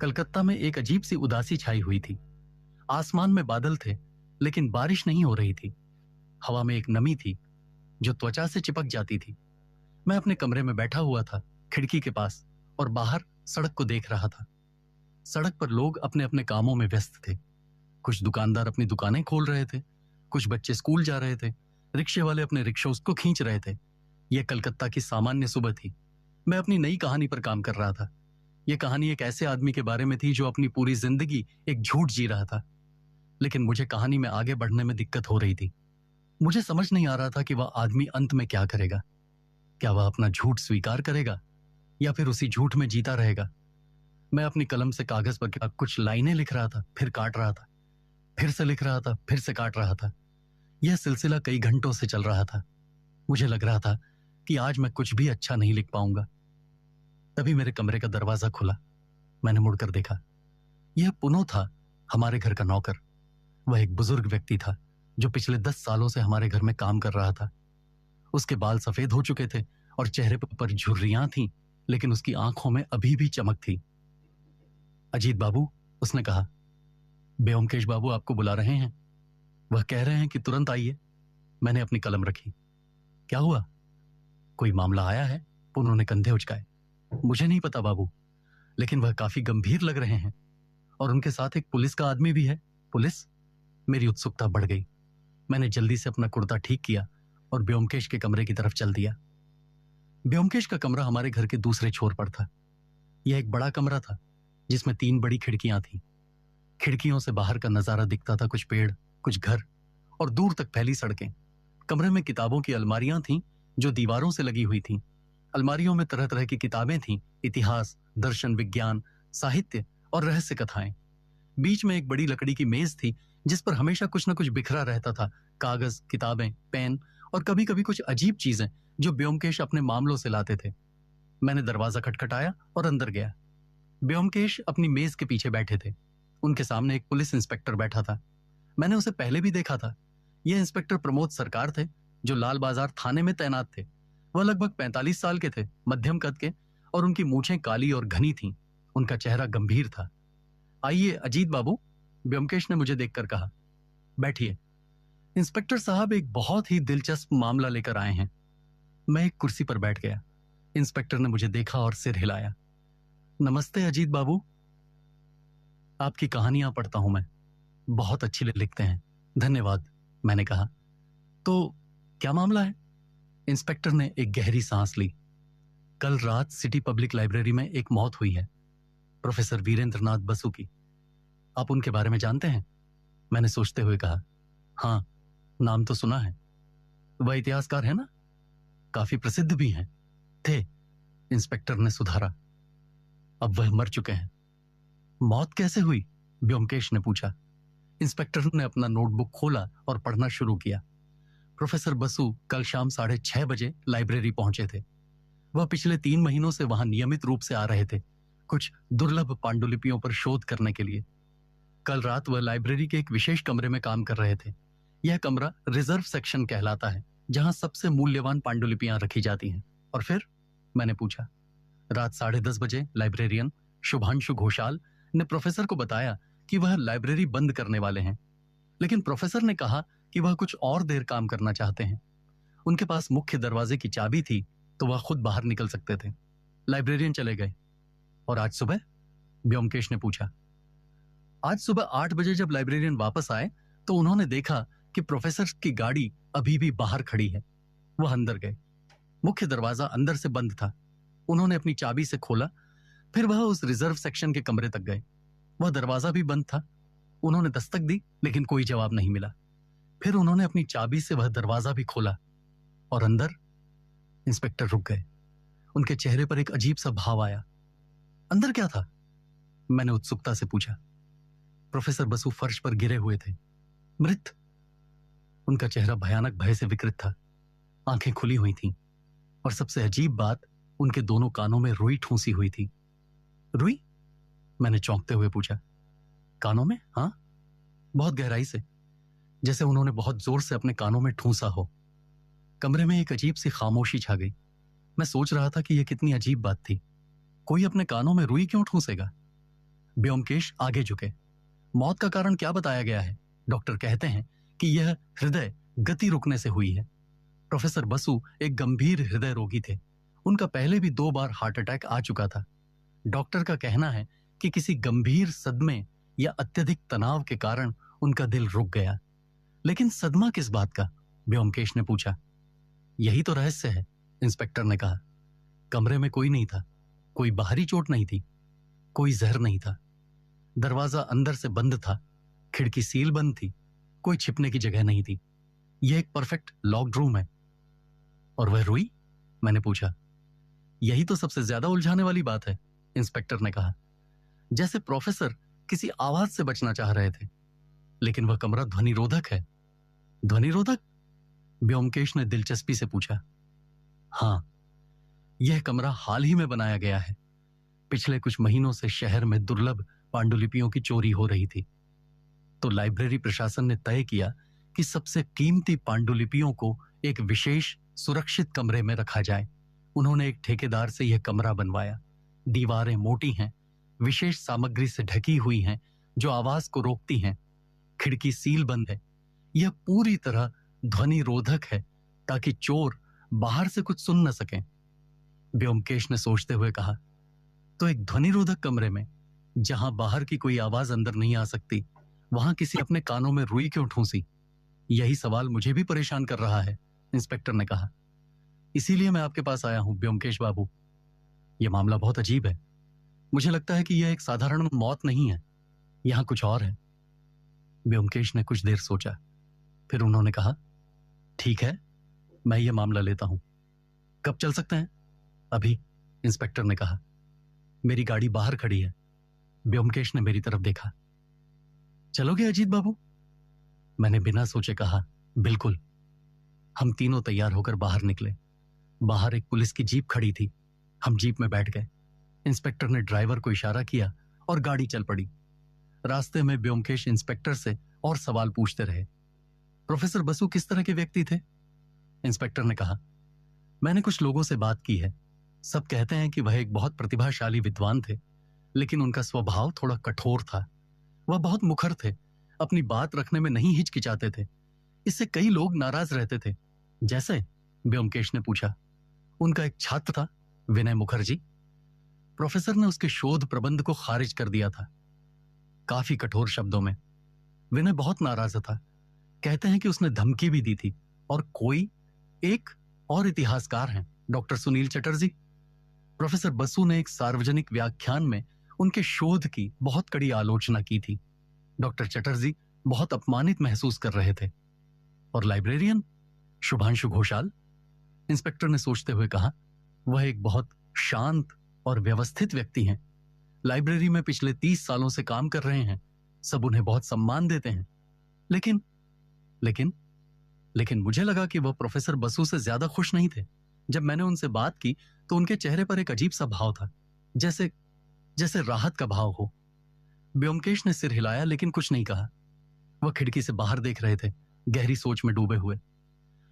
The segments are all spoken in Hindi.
कलकत्ता में एक अजीब सी उदासी छाई हुई थी। आसमान में बादल थे, लेकिन बारिश नहीं हो रही थी। हवा में एक नमी थी जो त्वचा से चिपक जाती थी। मैं अपने कमरे में बैठा हुआ था, खिड़की के पास, और बाहर सड़क को देख रहा था। सड़क पर लोग अपने अपने कामों में व्यस्त थे। कुछ दुकानदार अपनी दुकानें खोल रहे थे, कुछ बच्चे स्कूल जा रहे थे, रिक्शे वाले अपने रिक्शों को खींच रहे थे। यह कलकत्ता की सामान्य सुबह थी। मैं अपनी नई कहानी पर काम कर रहा था। यह कहानी एक ऐसे आदमी के बारे में थी जो अपनी पूरी जिंदगी एक झूठ जी रहा था। लेकिन मुझे कहानी में आगे बढ़ने में दिक्कत हो रही थी। मुझे समझ नहीं आ रहा था कि वह आदमी अंत में क्या करेगा। क्या वह अपना झूठ स्वीकार करेगा या फिर उसी झूठ में जीता रहेगा। मैं अपनी कलम से कागज पर कुछ लाइनें लिख रहा था, फिर काट रहा था, फिर से लिख रहा था, फिर से काट रहा था। यह सिलसिला कई घंटों से चल रहा था। मुझे लग रहा था कि आज मैं कुछ भी अच्छा नहीं लिख पाऊंगा। तभी मेरे कमरे का दरवाजा खुला। मैंने मुड़कर देखा। यह पुनो था, हमारे घर का नौकर। वह एक बुजुर्ग व्यक्ति था जो पिछले 10 सालों से हमारे घर में काम कर रहा था। उसके बाल सफेद हो चुके थे और चेहरे पर झुर्रियां थीं, लेकिन उसकी आंखों में अभी भी चमक थी। अजीत बाबू, उसने कहा, ब्योमकेश बाबू आपको बुला रहे हैं। वह कह रहे हैं कि तुरंत आइए। मैंने अपनी कलम रखी। क्या हुआ? कोई मामला आया है? उन्होंने कंधे उचकाए। मुझे नहीं पता बाबू, लेकिन वह काफी गंभीर लग रहे हैं और उनके साथ एक पुलिस का आदमी भी है। पुलिस? मेरी उत्सुकता बढ़ गई। मैंने जल्दी से अपना कुर्ता ठीक किया और ब्योमकेश के कमरे की तरफ चल दिया। ब्योमकेश का कमरा हमारे घर के दूसरे छोर पर था। यह एक बड़ा कमरा था जिसमें 3 बड़ी खिड़कियां थीं। खिड़कियों से बाहर का नजारा दिखता था, कुछ पेड़, कुछ घर और दूर तक फैली सड़कें। कमरे में किताबों की अलमारियां थीं जो दीवारों से लगी हुई थीं। अलमारियों में तरह तरह की किताबें थीं, इतिहास, दर्शन, विज्ञान, साहित्य और रहस्य कथाएं। बीच में एक बड़ी लकड़ी की मेज थी जिस पर हमेशा कुछ न कुछ बिखरा रहता था, कागज, किताबें, पेन और कभी कभी कुछ अजीब चीजें जो ब्योमकेश अपने मामलों से लाते थे। मैंने दरवाजा खटखटाया और अंदर गया। ब्योमकेश अपनी मेज के पीछे बैठे थे। उनके सामने एक पुलिस इंस्पेक्टर बैठा था। मैंने उसे पहले भी देखा था। यह इंस्पेक्टर प्रमोद सरकार थे जो लाल बाजार थाने में तैनात थे। वह लगभग 45 साल के थे, मध्यम कद के, और उनकी मूछें काली और घनी थीं। उनका चेहरा गंभीर था। आइए अजीत बाबू, ब्योमकेश ने मुझे देखकर कहा। बैठिए। इंस्पेक्टर साहब एक बहुत ही दिलचस्प मामला लेकर आए हैं। मैं एक कुर्सी पर बैठ गया। इंस्पेक्टर ने मुझे देखा और सिर हिलाया। नमस्ते अजीत बाबू, आपकी कहानियां पढ़ता हूं मैं, बहुत अच्छी लिखते हैं। धन्यवाद, मैंने कहा। तो क्या मामला है? इंस्पेक्टर ने एक गहरी सांस ली। कल रात सिटी पब्लिक लाइब्रेरी में एक मौत हुई है, प्रोफेसर वीरेंद्रनाथ बसु की। आप उनके बारे में जानते हैं? मैंने सोचते हुए कहा। हाँ, नाम तो सुना है। वह इतिहासकार है ना? काफी प्रसिद्ध भी हैं। थे, इंस्पेक्टर ने सुधारा। अब वह मर चुके हैं। मौत कैसे हुई? ब्योमकेश ने पूछा। इंस्पेक्टर ने अपना नोटबुक खोला और पढ़ना शुरू किया। प्रोफेसर बसु कल शाम 6:30 बजे लाइब्रेरी पहुंचे थे। वह पिछले 3 महीनों से वहां नियमित रूप से आ रहे थे, कुछ दुर्लभ पांडुलिपियों पर शोध करने के लिए। कल रात वह लाइब्रेरी के एक विशेष कमरे में काम कर रहे थे। यह कमरा रिजर्व सेक्शन कहलाता है, जहां सबसे मूल्यवान पांडुलिपियां रखी जाती हैं। और फिर? मैंने पूछा। रात 10:30 बजे लाइब्रेरियन शुभांशु घोषाल ने प्रोफेसर को बताया कि वह लाइब्रेरी बंद करने वाले हैं, लेकिन प्रोफेसर ने कहा कि वह कुछ और देर काम करना चाहते हैं। उनके पास मुख्य दरवाजे की चाबी थी तो वह खुद बाहर निकल सकते थे। लाइब्रेरियन चले गए। और आज सुबह? ब्योमकेश ने पूछा। आज सुबह 8 बजे जब लाइब्रेरियन वापस आए तो उन्होंने देखा कि प्रोफेसर की गाड़ी अभी भी बाहर खड़ी है। वह अंदर गए। मुख्य दरवाजा अंदर से बंद था। उन्होंने अपनी चाबी से खोला। फिर वह उस रिजर्व सेक्शन के कमरे तक गए। वह दरवाजा भी बंद था। उन्होंने दस्तक दी, लेकिन कोई जवाब नहीं मिला। फिर उन्होंने अपनी चाबी से वह दरवाजा भी खोला और अंदर? इंस्पेक्टर रुक गए। उनके चेहरे पर एक अजीब सा भाव आया। अंदर क्या था? मैंने उत्सुकता से पूछा। प्रोफेसर बसु फर्श पर गिरे हुए थे, मृत। उनका चेहरा भयानक भय से विकृत था। आंखें खुली हुई थीं और सबसे अजीब बात, उनके दोनों कानों में रुई ठूंसी हुई थी। रुई? मैंने चौंकते हुए पूछा। कानों में? हाँ, बहुत गहराई से, जैसे उन्होंने बहुत जोर से अपने कानों में ठूंसा हो। कमरे में एक अजीब सी खामोशी छा गई। मैं सोच रहा था कि यह कितनी अजीब बात थी। कोई अपने कानों में रुई क्यों ठूंसेगा? ब्योमकेश आगे झुके। मौत का कारण क्या बताया गया है? डॉक्टर कहते हैं कि यह हृदय गति रुकने से हुई है। प्रोफेसर बसु एक गंभीर हृदय रोगी थे। उनका पहले भी 2 बार हार्ट अटैक आ चुका था। डॉक्टर का कहना है कि किसी गंभीर सदमे या अत्यधिक तनाव के कारण उनका दिल रुक गया। लेकिन सदमा किस बात का? ब्योमकेश ने पूछा। यही तो रहस्य है, इंस्पेक्टर ने कहा। कमरे में कोई नहीं था, कोई बाहरी चोट नहीं थी, कोई जहर नहीं था। दरवाजा अंदर से बंद था, खिड़की सील बंद थी, कोई छिपने की जगह नहीं थी। यह एक परफेक्ट लॉक्ड रूम है। और वह रुई? मैंने पूछा। यही तो सबसे ज्यादा उलझाने वाली बात है, इंस्पेक्टर ने कहा। जैसे प्रोफेसर किसी आवाज से बचना चाह रहे थे। लेकिन वह कमरा ध्वनिरोधक है। ध्वनिरोधक? ब्योमकेश ने दिलचस्पी से पूछा। हां, यह कमरा हाल ही में बनाया गया है। पिछले कुछ महीनों से शहर में दुर्लभ पांडुलिपियों की चोरी हो रही थी। तो लाइब्रेरी प्रशासन ने तय किया कि सबसे कीमती पांडुलिपियों को एक विशेष सुरक्षित कमरे में रखा जाए। उन्होंने एक ठेकेदार से यह कमरा बनवाया। दीवारें मोटी हैं, विशेष सामग्री से ढकी हुई हैं जो आवाज को रोकती हैं। खिड़की सील बंद है। यह पूरी तरह ध्वनि रोधक है ताकि चोर बाहर से कुछ सुन न सकें। ब्योमकेश ने सोचते हुए कहा, तो एक ध्वनि रोधक कमरे में, जहां बाहर की कोई आवाज अंदर नहीं आ सकती, वहां किसी अपने कानों में रुई क्यों ठूंसी? यही सवाल मुझे भी परेशान कर रहा है, इंस्पेक्टर ने कहा। इसीलिए मैं आपके पास आया हूं, ब्योमकेश बाबू। यह मामला बहुत अजीब है। मुझे लगता है कि यह एक साधारण मौत नहीं है, यहां कुछ और है। ब्योमकेश ने कुछ देर सोचा, फिर उन्होंने कहा, ठीक है, मैं यह मामला लेता हूं। कब चल सकते हैं? अभी, इंस्पेक्टर ने कहा। मेरी गाड़ी बाहर खड़ी है। ब्योमकेश ने मेरी तरफ देखा। चलोगे अजीत बाबू? मैंने बिना सोचे कहा, बिल्कुल। हम तीनों तैयार होकर बाहर निकले। बाहर एक पुलिस की जीप खड़ी थी। हम जीप में बैठ गए। इंस्पेक्टर ने ड्राइवर को इशारा किया और गाड़ी चल पड़ी। रास्ते में ब्योमकेश इंस्पेक्टर से और सवाल पूछते रहे। प्रोफेसर बसु किस तरह के व्यक्ति थे? इंस्पेक्टर ने कहा, मैंने कुछ लोगों से बात की है। सब कहते हैं कि वह एक बहुत प्रतिभाशाली विद्वान थे, लेकिन उनका स्वभाव थोड़ा कठोर था। वह बहुत मुखर थे, अपनी बात रखने में नहीं हिचकिचाते थे। इससे कई लोग नाराज रहते थे। जैसे? ब्योमकेश ने पूछा। उनका एक छात्र था, विनय मुखर्जी। प्रोफेसर ने उसके शोध प्रबंध को खारिज कर दिया था, काफी कठोर शब्दों में। विनय बहुत नाराज था। कहते हैं कि उसने धमकी भी दी थी। और कोई एक और इतिहासकार हैं, डॉक्टर सुनील चटर्जी। प्रोफेसर बसु ने एक सार्वजनिक व्याख्यान में उनके शोध की बहुत कड़ी आलोचना की थी। डॉक्टर चटर्जी बहुत अपमानित महसूस कर रहे थे। और लाइब्रेरियन शुभांशु घोषाल? इंस्पेक्टर ने सोचते हुए कहा, वह एक बहुत शांत और व्यवस्थित व्यक्ति हैं। लाइब्रेरी में पिछले 30 सालों से काम कर रहे हैं। सब उन्हें बहुत सम्मान देते हैं। लेकिन लेकिन लेकिन मुझे लगा कि वह प्रोफेसर बसु से ज्यादा खुश नहीं थे। जब मैंने उनसे बात की तो उनके चेहरे पर एक अजीब सा भाव था, जैसे जैसे राहत का भाव हो। ब्योमकेश ने सिर हिलाया लेकिन कुछ नहीं कहा। वह खिड़की से बाहर देख रहे थे, गहरी सोच में डूबे हुए।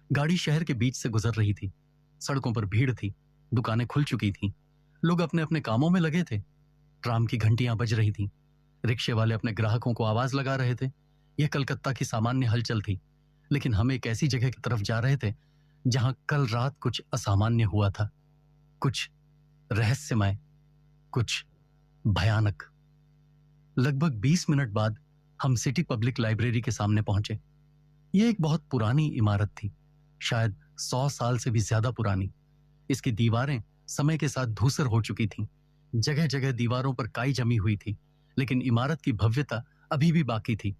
गाड़ी शहर के बीच से गुजर रही थी। सड़कों पर भीड़ थी, दुकानें खुल चुकी थीं, लोग अपने अपने कामों में लगे थे। ट्राम की घंटियां बज रही थीं, रिक्शे वाले अपने ग्राहकों को आवाज लगा रहे थे। यह कलकत्ता की सामान्य हलचल थी। लेकिन हम एक ऐसी जगह की तरफ जा रहे थे जहां कल रात कुछ असामान्य हुआ था, कुछ रहस्यमय, कुछ भयानक। लगभग 20 मिनट बाद हम सिटी पब्लिक लाइब्रेरी के सामने पहुंचे। यह एक बहुत पुरानी इमारत थी, शायद 100 साल से भी ज्यादा पुरानी। इसकी दीवारें समय के साथ धूसर हो चुकी थीं। जगह जगह दीवारों पर काई जमी हुई थी, लेकिन इमारत की भव्यता अभी भी बाकी थी।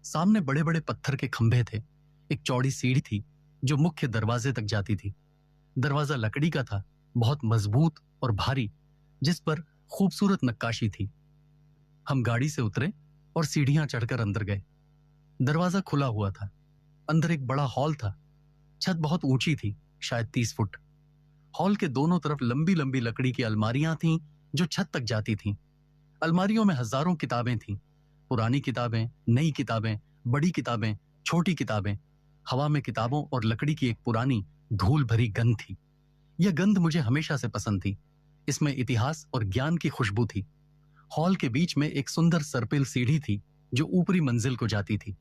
सामने बड़े बड़े पत्थर के खंभे थे। एक चौड़ी सीढ़ी थी जो मुख्य दरवाजे तक जाती थी। दरवाजा लकड़ी का था, बहुत मजबूत और भारी, जिस पर खूबसूरत नक्काशी थी। हम गाड़ी से उतरे और सीढ़ियां चढ़कर अंदर गए। दरवाजा खुला हुआ था। अंदर एक बड़ा हॉल था। छत बहुत ऊंची थी, शायद 30 फुट। हॉल के दोनों तरफ लंबी लंबी लकड़ी की अलमारियां थीं जो छत तक जाती थीं। अलमारियों में हजारों किताबें थीं, पुरानी किताबें, नई किताबें, बड़ी किताबें, छोटी किताबें। हवा में किताबों और लकड़ी की एक पुरानी धूल भरी गंध थी। यह गंध मुझे हमेशा से पसंद थी। इसमें इतिहास और ज्ञान की खुशबू थी। हॉल के बीच में एक सुंदर सर्पिल सीढ़ी थी जो ऊपरी मंजिल को जाती थी।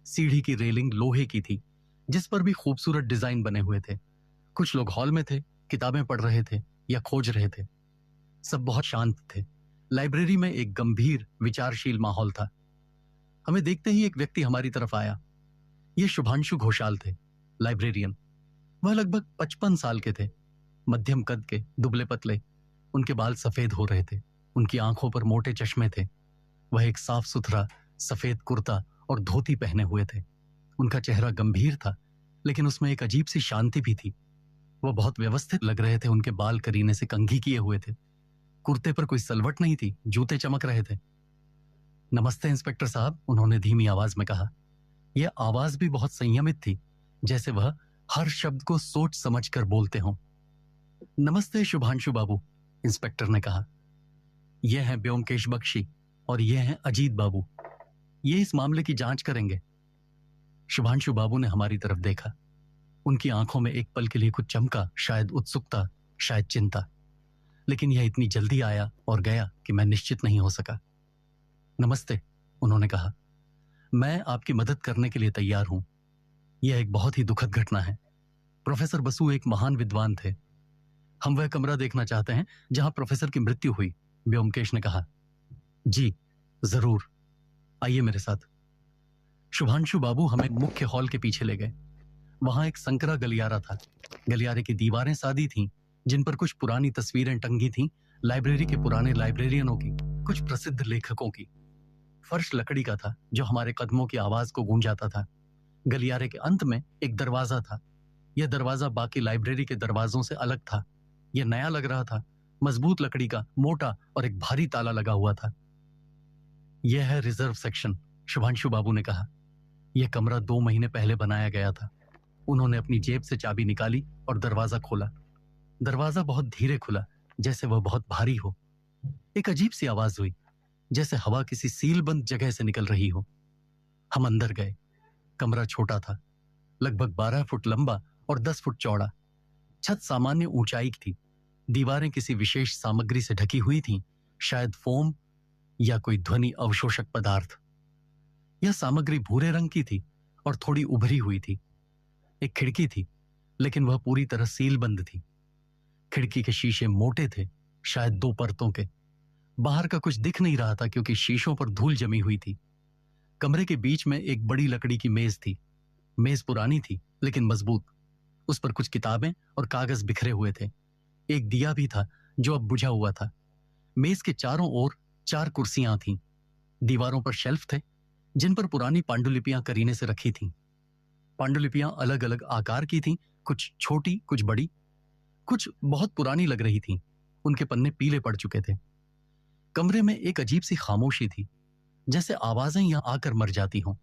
सीढ़ी की रेलिंग लोहे की थी जिस पर भी खूबसूरत डिजाइन बने हुए थे। कुछ लोग हॉल में थे, किताबें पढ़ रहे थे या खोज रहे थे। सब बहुत शांत थे। लाइब्रेरी में एक गंभीर विचारशील माहौल था। हमें देखते ही एक व्यक्ति हमारी तरफ आया। ये शुभांशु घोषाल थे, लाइब्रेरियन। वह लगभग 55 साल के थे, मध्यम कद के, दुबले पतले। उनके बाल सफेद हो रहे थे, उनकी आंखों पर मोटे चश्मे थे। वह एक साफ सुथरा सफेद कुर्ता और धोती पहने हुए थे। उनका चेहरा गंभीर था, लेकिन उसमें एक अजीब सी शांति भी थी। वह बहुत व्यवस्थित लग रहे थे। उनके बाल करीने से कंघी किए हुए थे। कुर्ते पर कोई सलवट नहीं थी, जूते चमक रहे थे। नमस्ते इंस्पेक्टर साहब, उन्होंने धीमी आवाज में कहा। यह आवाज भी बहुत संयमित थी, जैसे वह हर शब्द को सोच समझकर बोलते हों। नमस्ते शुभांशु बाबू, इंस्पेक्टर ने कहा। यह है ब्योमकेश बख्शी और यह है अजीत बाबू। ये इस मामले की जांच करेंगे। शुभांशु बाबू ने हमारी तरफ देखा। उनकी आंखों में एक पल के लिए कुछ चमका, शायद उत्सुकता, शायद चिंता। लेकिन यह इतनी जल्दी आया और गया कि मैं निश्चित नहीं हो सका। नमस्ते, उन्होंने कहा। मैं आपकी मदद करने के लिए तैयार हूं। यह एक बहुत ही दुखद घटना है। प्रोफेसर बसु एक महान विद्वान थे। हम वह कमरा देखना चाहते हैं जहां प्रोफेसर की मृत्यु हुई, ब्योमकेश ने कहा। जी जरूर, आइए मेरे साथ। शुभांशु बाबू हमें मुख्य हॉल के पीछे ले गए। वहां एक संकरा गलियारा था। गलियारे की दीवारें सादी थीं, जिन पर कुछ पुरानी तस्वीरें टंगी थीं, लाइब्रेरी के पुराने लाइब्रेरियनों की, कुछ प्रसिद्ध लेखकों की। फर्श लकड़ी का था जो हमारे कदमों की आवाज को गूंजाता था। गलियारे के अंत में एक दरवाजा था। यह दरवाजा बाकी लाइब्रेरी के दरवाजों से अलग था। यह नया लग रहा था, मजबूत लकड़ी का, मोटा, और एक भारी ताला लगा हुआ था। यह है रिजर्व सेक्शन, शुभांशु बाबू ने कहा। यह कमरा 2 महीने पहले बनाया गया था। उन्होंने अपनी जेब से चाबी निकाली और दरवाजा खोला। दरवाजा बहुत धीरे खुला, जैसे वह बहुत भारी हो। एक अजीब सी आवाज हुई, जैसे हवा किसी सीलबंद जगह से निकल रही हो। हम अंदर गए। कमरा छोटा था, लगभग 12 फुट लंबा और 10 फुट चौड़ा। छत सामान्य ऊंचाई की थी। दीवारें किसी विशेष सामग्री से ढकी हुई थीं, शायद फोम या कोई ध्वनि अवशोषक पदार्थ। यह सामग्री भूरे रंग की थी और थोड़ी उभरी हुई थी। एक खिड़की थी, लेकिन वह पूरी तरह सीलबंद थी। खिड़की के शीशे मोटे थे, शायद 2 परतों के। बाहर का कुछ दिख नहीं रहा था क्योंकि शीशों पर धूल जमी हुई थी। कमरे के बीच में एक बड़ी लकड़ी की मेज थी। मेज पुरानी थी लेकिन मजबूत। उस पर कुछ किताबें और कागज बिखरे हुए थे। एक दिया भी था जो अब बुझा हुआ था। मेज के चारों ओर 4 कुर्सियां थीं। दीवारों पर शेल्फ थे जिन पर पुरानी पांडुलिपियां करीने से रखी थीं। पांडुलिपियां अलग अलग आकार की थीं, कुछ छोटी, कुछ बड़ी, कुछ बहुत पुरानी लग रही थीं। उनके पन्ने पीले पड़ चुके थे। कमरे में एक अजीब सी खामोशी थी, जैसे आवाजें यहां आकर मर जाती हों।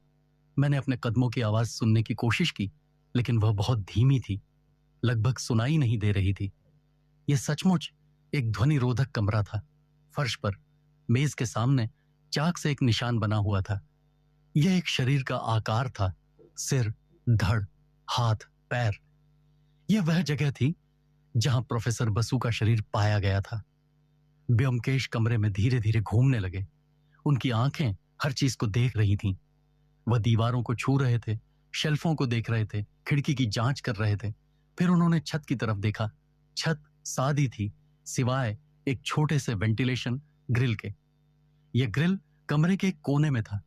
मैंने अपने कदमों की आवाज सुनने की कोशिश की, लेकिन वह बहुत धीमी थी, लगभग सुनाई नहीं दे रही थी। यह सचमुच एक ध्वनिरोधक कमरा था। फर्श पर, मेज के सामने, चाक से एक निशान बना हुआ था। यह एक शरीर का आकार था, सिर, धड़, हाथ, पैर। यह वह जगह थी जहां प्रोफेसर बसु का शरीर पाया गया था। ब्योमकेश कमरे में धीरे धीरे घूमने लगे। उनकी आंखें हर चीज को देख रही थीं। वह दीवारों को छू रहे थे, शेल्फों को देख रहे थे, खिड़की की जांच कर रहे थे। फिर उन्होंने छत की तरफ देखा। छत सादी थी, सिवाय एक छोटे से वेंटिलेशन ग्रिल के। यह ग्रिल कमरे के एक कोने में था,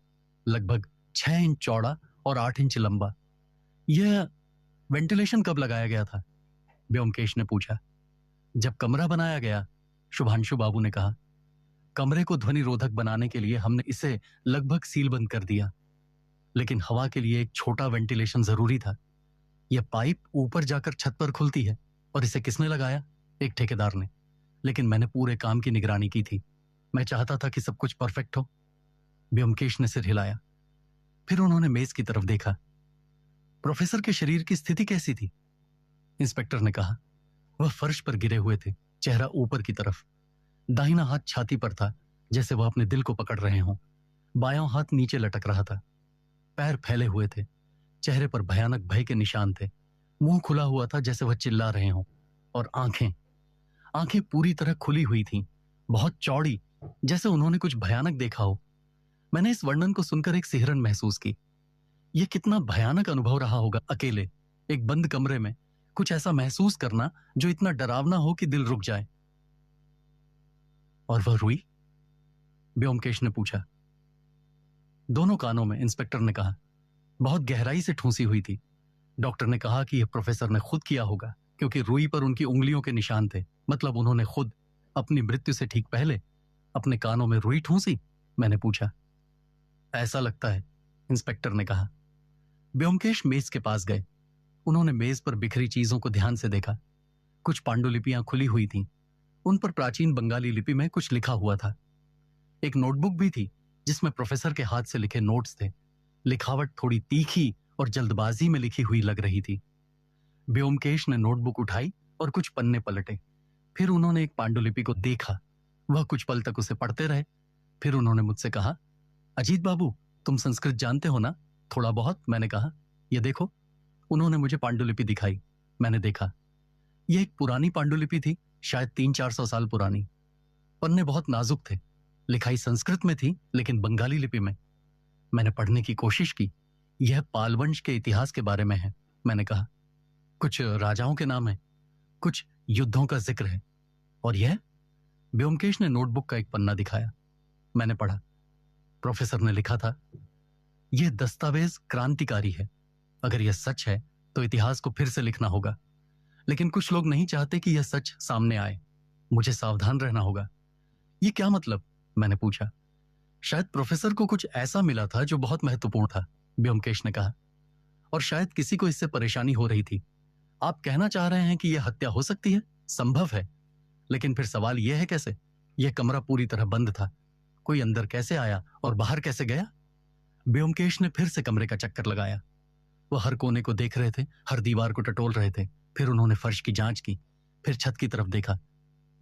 लगभग 6 इंच चौड़ा और 8 इंच लंबा। यह वेंटिलेशन कब लगाया गया था? ब्योमकेश ने पूछा। जब कमरा बनाया गया, शुभांशु बाबू ने कहा। कमरे को ध्वनिरोधक बनाने के लिए हमने इसे लगभग सीलबंद कर दिया, लेकिन हवा के लिए एक छोटा वेंटिलेशन जरूरी था। यह पाइप ऊपर जाकर छत पर खुलती है। और इसे किसने लगाया? एक ठेकेदार ने। लेकिन मैंने पूरे काम की निगरानी की थी। मैं चाहता था कि सब कुछ परफेक्ट हो। ब्योमकेश ने सिर हिलाया। फिर उन्होंने मेज की तरफ देखा। प्रोफेसर के शरीर की स्थिति कैसी थी? इंस्पेक्टर ने कहा। वह फर्श पर गिरे हुए थे, चेहरा ऊपर की तरफ। दाहिना हाथ छाती पर था, जैसे वह अपने दिल को पकड़ रहे हों। बायां हाथ नीचे लटक रहा था। पैर फैले हुए थे। चेहरे पर भयानक भय के निशान थे। मुंह खुला हुआ था, जैसे वह चिल्ला रहे हों। और आंखें पूरी तरह खुली हुई थीं, बहुत चौड़ी, जैसे उन्होंने कुछ भयानक देखा हो। मैंने इस वर्णन को सुनकर एक सिहरन महसूस की। यह कितना भयानक अनुभव रहा होगा, अकेले एक बंद कमरे में कुछ ऐसा महसूस करना जो इतना डरावना हो कि दिल रुक जाए। और वह रुई? ब्योमकेश ने पूछा। दोनों कानों में, इंस्पेक्टर ने कहा। बहुत गहराई से ठूंसी हुई थी। डॉक्टर ने कहा कि यह प्रोफेसर ने खुद किया होगा, क्योंकि रुई पर उनकी उंगलियों के निशान थे। मतलब उन्होंने खुद अपनी मृत्यु से ठीक पहले अपने कानों में रुई ठूंसी? मैंने पूछा। ऐसा लगता है, इंस्पेक्टर ने कहा। ब्योमकेश मेज के पास गए। उन्होंने मेज पर बिखरी चीजों को ध्यान से देखा। कुछ पांडुलिपियां खुली हुई थीं। उन पर प्राचीन बंगाली लिपि में कुछ लिखा हुआ था। एक नोटबुक भी थी जिसमें प्रोफेसर के हाथ से लिखे नोट्स थे। लिखावट थोड़ी तीखी और जल्दबाजी में लिखी हुई लग रही थी। ब्योमकेश ने नोटबुक उठाई और कुछ पन्ने पलटे। फिर उन्होंने एक पांडुलिपि को देखा। वह कुछ पल तक उसे पढ़ते रहे। फिर उन्होंने मुझसे कहा, अजीत बाबू, तुम संस्कृत जानते हो ना? थोड़ा बहुत, मैंने कहा। यह देखो। उन्होंने मुझे पांडुलिपि दिखाई। मैंने देखा। यह एक पुरानी पांडुलिपि थी, शायद 300-400 साल पुरानी। पन्ने बहुत नाजुक थे। लिखाई संस्कृत में थी, लेकिन बंगाली लिपि में। मैंने पढ़ने की कोशिश की। यह पाल वंश के इतिहास के बारे में है, मैंने कहा। कुछ राजाओं के नाम है, कुछ युद्धों का जिक्र है। और यह? ब्योमकेश ने नोटबुक का एक पन्ना दिखाया। मैंने पढ़ा। प्रोफेसर ने लिखा था, यह दस्तावेज क्रांतिकारी है। अगर यह सच है तो इतिहास को फिर से लिखना होगा। लेकिन कुछ लोग नहीं चाहते कि यह सच सामने आए। मुझे सावधान रहना होगा। यह क्या मतलब? मैंने पूछा। शायद प्रोफेसर को कुछ ऐसा मिला था जो बहुत महत्वपूर्ण था, ब्योमकेश ने कहा। और शायद किसी को इससे परेशानी हो रही थी। आप कहना चाह रहे हैं कि यह हत्या हो सकती है? संभव है, लेकिन फिर सवाल यह है कैसे? यह कमरा पूरी तरह बंद था। कोई अंदर कैसे आया और बाहर कैसे गया? ब्योमकेश ने फिर से कमरे का चक्कर लगाया। वह हर कोने को देख रहे थे, हर दीवार को टटोल रहे थे। फिर उन्होंने फर्श की जांच की, फिर छत की तरफ देखा।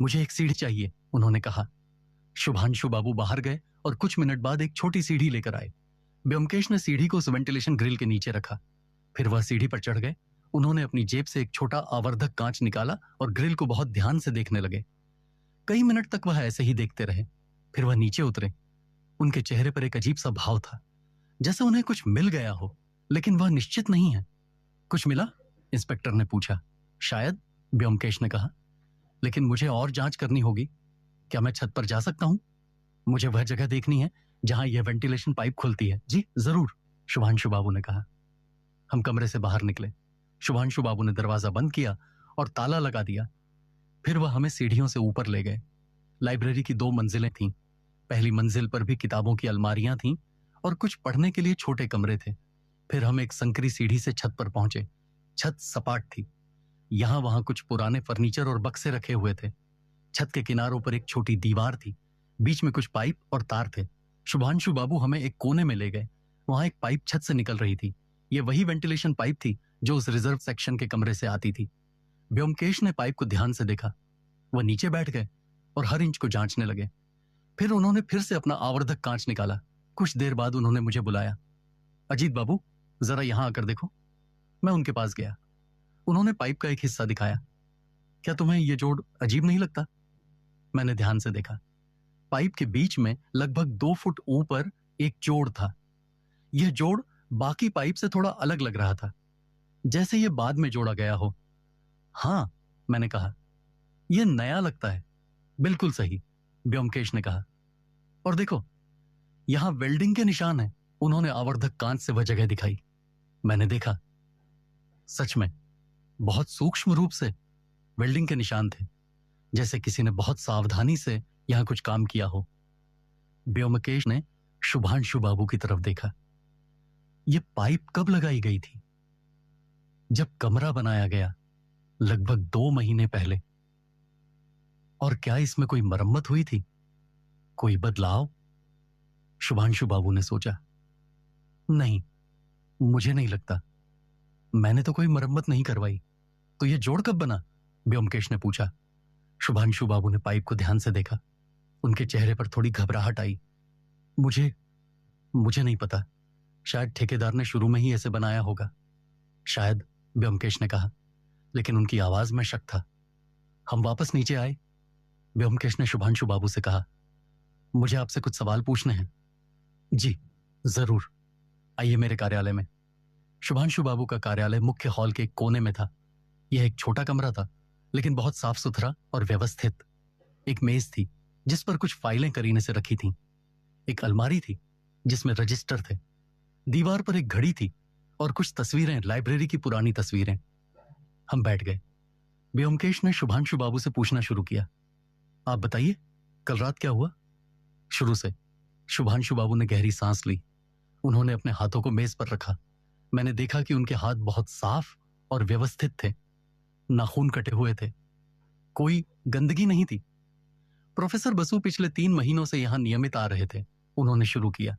मुझे एक सीढ़ी चाहिए, उन्होंने कहा। शुभांशु बाबू बाहर गए और कुछ मिनट बाद एक छोटी सीढ़ी लेकर आए। ब्योमकेश ने सीढ़ी को उस वेंटिलेशन ग्रिल के नीचे रखा। फिर वह सीढ़ी पर चढ़ गए। उन्होंने अपनी जेब से एक छोटा आवर्धक कांच निकाला और ग्रिल को बहुत ध्यान से देखने लगे। कई मिनट तक वह ऐसे ही देखते रहे। फिर वह नीचे उतरे। उनके चेहरे पर एक अजीब सा भाव था, जैसे उन्हें कुछ मिल गया हो, लेकिन वह निश्चित नहीं है। कुछ मिला? इंस्पेक्टर ने पूछा। शायद, ब्योमकेश ने कहा, लेकिन मुझे और जांच करनी होगी। क्या मैं छत पर जा सकता हूं? मुझे वह जगह देखनी है जहां यह वेंटिलेशन पाइप खुलती है। जी जरूर, शुभांशु बाबू ने कहा। हम कमरे से बाहर निकले। शुभांशु बाबू ने दरवाजा बंद किया और ताला लगा दिया। फिर वह हमें सीढ़ियों से ऊपर ले गए। लाइब्रेरी की 2 मंजिलें थीं। पहली मंजिल पर भी किताबों की अलमारियां थीं और कुछ पढ़ने के लिए छोटे कमरे थे। फिर हम एक संकरी सीढ़ी से छत पर पहुंचे। छत सपाट थी। यहां वहां कुछ पुराने फर्नीचर और बक्से रखे हुए थे। छत के किनारों पर एक छोटी दीवार थी। बीच में कुछ पाइप और तार थे। शुभांशु बाबू हमें एक कोने में ले गए। वहां एक पाइप छत से निकल रही थी। यह वही वेंटिलेशन पाइप थी जो उस रिजर्व सेक्शन के कमरे से आती थी। ब्योमकेश ने पाइप को ध्यान से देखा। वह नीचे बैठ गए और हर इंच को जांचने लगे। फिर उन्होंने फिर से अपना आवर्धक कांच निकाला। कुछ देर बाद उन्होंने मुझे बुलाया। अजीत बाबू, जरा यहां आकर देखो। मैं उनके पास गया। उन्होंने पाइप का एक हिस्सा दिखाया। क्या तुम्हें यह जोड़ अजीब नहीं लगता? मैंने ध्यान से देखा। पाइप के बीच में लगभग 2 फुट ऊपर एक जोड़ था। यह जोड़ बाकी पाइप से थोड़ा अलग लग रहा था, जैसे यह बाद में जोड़ा गया हो। हाँ, मैंने कहा, यह नया लगता है। बिल्कुल सही, ब्योमकेश ने कहा। और देखो, यहां वेल्डिंग के निशान हैं। उन्होंने आवर्धक कांच से वह जगह दिखाई। मैंने देखा। सच में बहुत सूक्ष्म रूप से वेल्डिंग के निशान थे, जैसे किसी ने बहुत सावधानी से यहां कुछ काम किया हो। ब्योमकेश ने शुभांशु बाबू की तरफ देखा। यह पाइप कब लगाई गई थी? जब कमरा बनाया गया, लगभग 2 महीने पहले। और क्या इसमें कोई मरम्मत हुई थी? कोई बदलाव? शुभांशु बाबू ने सोचा। नहीं, मुझे नहीं लगता। मैंने तो कोई मरम्मत नहीं करवाई। तो यह जोड़ कब बना? ब्योमकेश ने पूछा। शुभांशु बाबू ने पाइप को ध्यान से देखा। उनके चेहरे पर थोड़ी घबराहट आई। मुझे नहीं पता। शायद ठेकेदार ने शुरू में ही ऐसे बनाया होगा। शायद, ब्योमकेश ने कहा, लेकिन उनकी आवाज में शक था। हम वापस नीचे आए। ब्योमकेश ने शुभांशु बाबू से कहा, मुझे आपसे कुछ सवाल पूछने हैं। जी, जरूर। आइए मेरे कार्यालय में। शुभांशु बाबू का कार्यालय मुख्य हॉल के एक कोने में था। यह एक छोटा कमरा था, लेकिन बहुत साफ सुथरा और व्यवस्थित। एक मेज थी जिस पर कुछ फाइलें करीने से रखी थीं। एक अलमारी थी जिसमें रजिस्टर थे। दीवार पर एक घड़ी थी और कुछ तस्वीरें, लाइब्रेरी की पुरानी तस्वीरें। हम बैठ गए। ब्योमकेश ने शुभांशु बाबू से पूछना शुरू किया, आप बताइए, कल रात क्या हुआ? शुरू से। शुभांशु बाबू ने गहरी सांस ली। उन्होंने अपने हाथों को मेज पर रखा। मैंने देखा कि उनके हाथ बहुत साफ और व्यवस्थित थे। नाखून कटे हुए थे। कोई गंदगी नहीं थी। प्रोफेसर बसु पिछले 3 महीनों से यहां नियमित आ रहे थे। उन्होंने शुरू किया।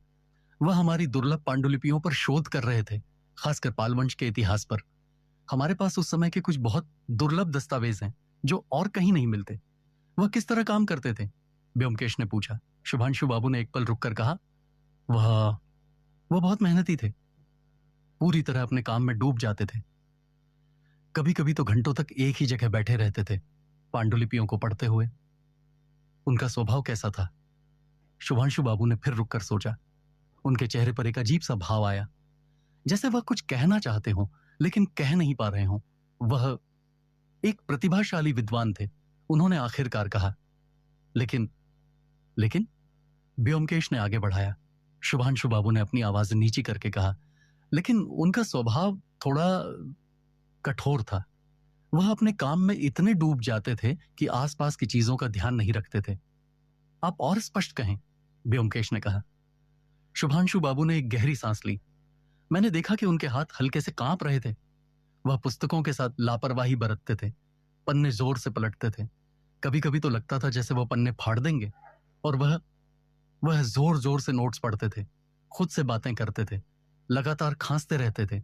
वह हमारी दुर्लभ पांडुलिपियों पर शोध कर रहे थे, खासकर पाल वंश के इतिहास पर। हमारे पास उस समय के कुछ बहुत दुर्लभ दस्तावेज हैं जो और कहीं नहीं मिलते। वह किस तरह काम करते थे? ब्योमकेश ने पूछा। शुभांशु बाबू ने एक पल रुककर कहा, वह बहुत मेहनती थे। पूरी तरह अपने काम में डूब जाते थे। कभी कभी तो घंटों तक एक ही जगह बैठे रहते थे, पांडुलिपियों को पढ़ते हुए। उनका स्वभाव कैसा था? शुभांशु बाबू ने फिर रुककर सोचा। उनके चेहरे पर एक अजीब सा भाव आया, जैसे वह कुछ कहना चाहते हो लेकिन कह नहीं पा रहे हो। वह एक प्रतिभाशाली विद्वान थे, उन्होंने आखिरकार कहा। लेकिन लेकिन ब्योमकेश ने आगे बढ़ाया। शुभांशु बाबू ने अपनी आवाज नीची करके कहा, लेकिन उनका स्वभाव थोड़ा कठोर था। वह अपने काम में इतने डूब जाते थे कि आसपास की चीजों का ध्यान नहीं रखते थे। आप और स्पष्ट कहें, ब्योमकेश ने कहा। शुभांशु बाबू ने एक गहरी सांस ली। मैंने देखा कि उनके हाथ हल्के से कांप रहे थे। वह पुस्तकों के साथ लापरवाही बरतते थे। पन्ने जोर से पलटते थे। कभी कभी तो लगता था जैसे वह पन्ने फाड़ देंगे। और वह जोर जोर से नोट्स पढ़ते थे, खुद से बातें करते थे, लगातार खांसते रहते थे।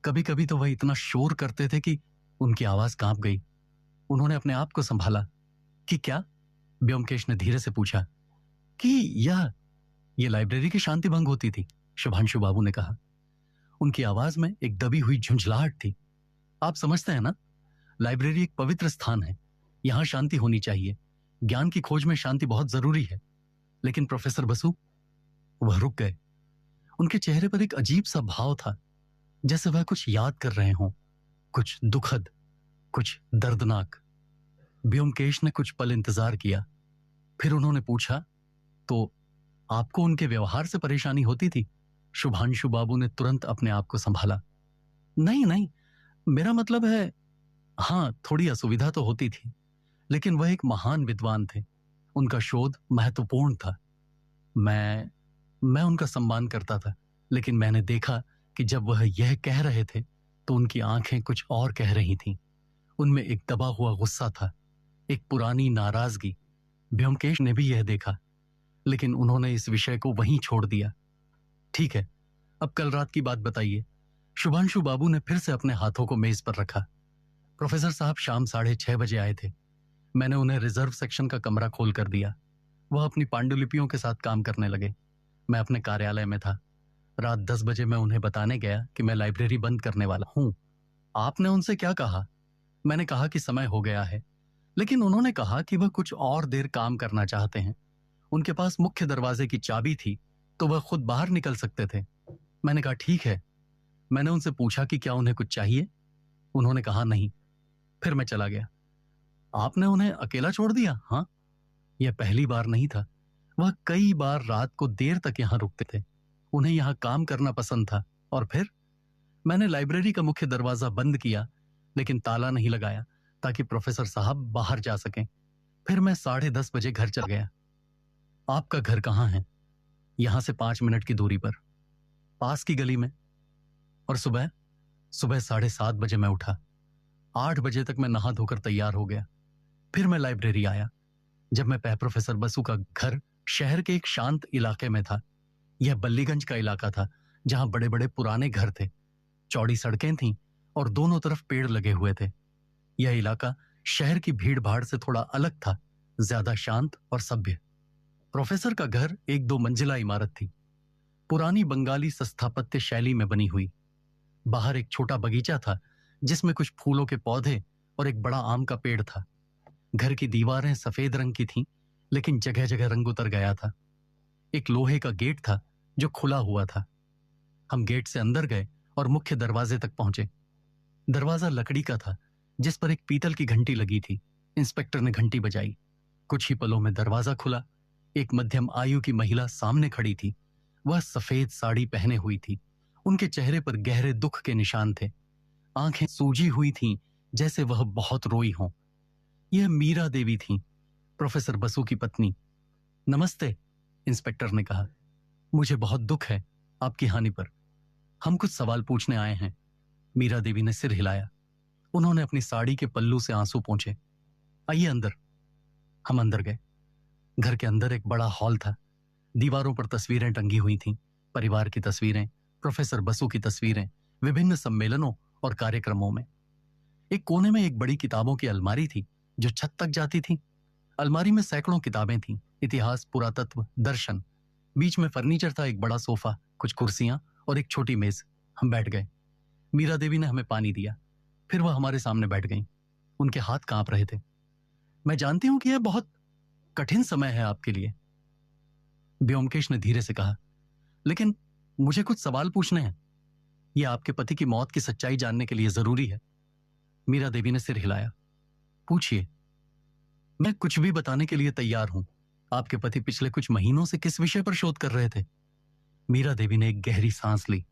कभी कभी तो वह इतना शोर करते थे कि उनकी आवाज कांप गई। उन्होंने अपने आप को संभाला। कि क्या? ब्योमकेश ने धीरे से पूछा। कि यह लाइब्रेरी की शांति भंग होती थी, शुभांशु बाबू ने कहा। उनकी आवाज में एक दबी हुई झुंझलाहट थी। आप समझते हैं ना, लाइब्रेरी एक पवित्र स्थान है। यहां शांति होनी चाहिए। ज्ञान की खोज में शांति बहुत जरूरी है। लेकिन प्रोफेसर बसु, वह रुक गए। उनके चेहरे पर एक अजीब सा भाव था, जैसे वह कुछ याद कर रहे हों, कुछ दुखद, कुछ दर्दनाक। ब्योमकेश ने कुछ पल इंतजार किया। फिर उन्होंने पूछा, तो आपको उनके व्यवहार से परेशानी होती थी? शुभांशु बाबू ने तुरंत अपने आप को संभाला। नहीं नहीं, मेरा मतलब है, हाँ, थोड़ी असुविधा तो होती थी, लेकिन वह एक महान विद्वान थे। उनका शोध महत्वपूर्ण था। मैं उनका सम्मान करता था, लेकिन मैंने देखा कि जब वह यह कह रहे थे तो उनकी आंखें कुछ और कह रही थीं। उनमें एक दबा हुआ गुस्सा था, एक पुरानी नाराजगी। ब्योमकेश ने भी यह देखा, लेकिन उन्होंने इस विषय को वहीं छोड़ दिया। ठीक है, अब कल रात की बात बताइए। शुभांशु बाबू ने फिर से अपने हाथों को मेज पर रखा। प्रोफेसर साहब शाम 6:30 बजे आए थे। मैंने उन्हें रिजर्व सेक्शन का कमरा खोल कर दिया। वह अपनी पांडुलिपियों के साथ काम करने लगे। मैं अपने कार्यालय में था। रात 10 बजे मैं उन्हें बताने गया कि मैं लाइब्रेरी बंद करने वाला हूं। आपने उनसे क्या कहा? मैंने कहा कि समय हो गया है, लेकिन उन्होंने कहा कि वह कुछ और देर काम करना चाहते हैं। उनके पास मुख्य दरवाजे की चाबी थी, तो वह खुद बाहर निकल सकते थे। मैंने कहा ठीक है। मैंने उनसे पूछा कि क्या उन्हें कुछ चाहिए? उन्होंने कहा नहीं। फिर मैं चला गया। आपने उन्हें अकेला छोड़ दिया? हाँ। यह पहली बार नहीं था। वह कई बार रात को देर तक यहां रुकते थे। उन्हें यहां काम करना पसंद था। और फिर मैंने लाइब्रेरी का मुख्य दरवाजा बंद किया, लेकिन ताला नहीं लगाया, ताकि प्रोफेसर साहब बाहर जा सकें। फिर मैं 10:30 बजे घर चला गया। आपका घर कहाँ है? यहां से 5 मिनट की दूरी पर, पास की गली में। और सुबह 7:30 बजे मैं उठा। 8 बजे तक मैं नहा धोकर तैयार हो गया। फिर मैं लाइब्रेरी आया। जब मैं प्रोफेसर बसु का घर शहर के एक शांत इलाके में था। यह बल्लीगंज का इलाका था, जहां बड़े बड़े पुराने घर थे, चौड़ी सड़कें थीं और दोनों तरफ पेड़ लगे हुए थे। यह इलाका शहर की भीड़ भाड़ से थोड़ा अलग था, ज्यादा शांत और सभ्य। प्रोफेसर का घर एक 2 मंजिला इमारत थी, पुरानी बंगाली स्थापत्य शैली में बनी हुई। बाहर एक छोटा बगीचा था, जिसमें कुछ फूलों के पौधे और एक बड़ा आम का पेड़ था। घर की दीवारें सफेद रंग की थीं, लेकिन जगह जगह रंग उतर गया था। एक लोहे का गेट था जो खुला हुआ था। हम गेट से अंदर गए और मुख्य दरवाजे तक पहुंचे। दरवाजा लकड़ी का था जिस पर एक पीतल की घंटी लगी थी। इंस्पेक्टर ने घंटी बजाई। कुछ ही पलों में दरवाजा खुला। एक मध्यम आयु की महिला सामने खड़ी थी। वह सफेद साड़ी पहने हुई थी। उनके चेहरे पर गहरे दुख के निशान थे। आंखें सूजी हुई थीं, जैसे वह बहुत रोई हों। यह मीरा देवी थीं, प्रोफेसर बसु की पत्नी। नमस्ते, इंस्पेक्टर ने कहा। मुझे बहुत दुख है आपकी हानि पर। हम कुछ सवाल पूछने आए हैं। मीरा देवी ने सिर हिलाया। उन्होंने अपनी साड़ी के पल्लू से आंसू पोंछे। आइए अंदर। हम अंदर गए। घर के अंदर एक बड़ा हॉल था। दीवारों पर तस्वीरें टंगी हुई थीं। परिवार की तस्वीरें, प्रोफेसर बसु की तस्वीरें, विभिन्न सम्मेलनों और कार्यक्रमों में। एक कोने में एक बड़ी किताबों की अलमारी थी जो छत तक जाती थी। अलमारी में सैकड़ों किताबें थीं, इतिहास, पुरातत्व, दर्शन। बीच में फर्नीचर था, एक बड़ा सोफा, कुछ कुर्सियां और एक छोटी मेज। हम बैठ गए। मीरा देवी ने हमें पानी दिया। फिर वह हमारे सामने बैठ गईं। उनके हाथ कांप रहे थे। मैं जानती हूं कि यह बहुत कठिन समय है आपके लिए, व्योमकेश ने धीरे से कहा, लेकिन मुझे कुछ सवाल पूछने हैं। यह आपके पति की मौत की सच्चाई जानने के लिए जरूरी है। मीरा देवी ने सिर हिलाया। पूछिए, मैं कुछ भी बताने के लिए तैयार हूं। आपके पति पिछले कुछ महीनों से किस विषय पर शोध कर रहे थे? मीरा देवी ने एक गहरी सांस ली।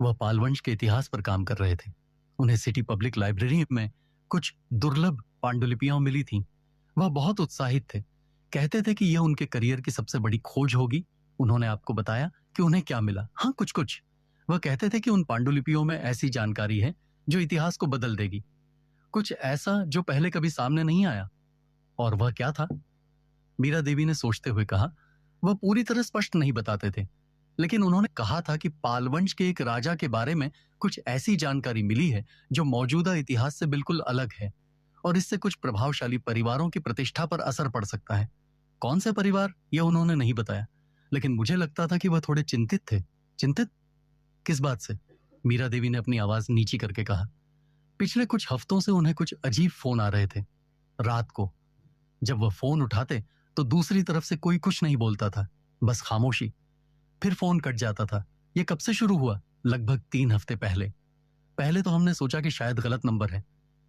वह पालवंश के इतिहास पर काम कर रहे थे। उन्हें सिटी पब्लिक लाइब्रेरी में कुछ दुर्लभ पांडुलिपियां मिली थीं। वह बहुत उत्साहित थे। कहते थे कि यह उनके करियर की सबसे बड़ी खोज होगी। उन्होंने आपको बताया कि उन्हें क्या मिला? हाँ, कुछ कुछ। वह कहते थे कि उन पांडुलिपियों में ऐसी जानकारी है जो इतिहास को बदल देगी, कुछ ऐसा जो पहले कभी सामने नहीं आया। और वह क्या था? मीरा देवी ने सोचते हुए कहा, वह पूरी तरह स्पष्ट नहीं बताते थे, लेकिन उन्होंने कहा था कि पालवंश के एक राजा के बारे में कुछ ऐसी जानकारी मिली है जो मौजूदा इतिहास से बिल्कुल अलग है और इससे कुछ प्रभावशाली परिवारों की प्रतिष्ठा पर असर पड़ सकता है। कौन से परिवार, यह उन्होंने नहीं बताया, लेकिन मुझे लगता था कि वह थोड़े चिंतित थे। चिंतित किस बात से? मीरा देवी ने अपनी आवाज नीची करके कहा। पिछले कुछ हफ्तों से उन्हें कुछ अजीब फोन आ रहे थे। रात को जब वह फोन उठाते तो दूसरी तरफ से कोई कुछ नहीं बोलता था, बस खामोशी। फिर फोन कट जाता था। यह कब से शुरू हुआ? लगभग 3 हफ्ते पहले। पहले तो हमने सोचा कि शायद गलत नंबर है,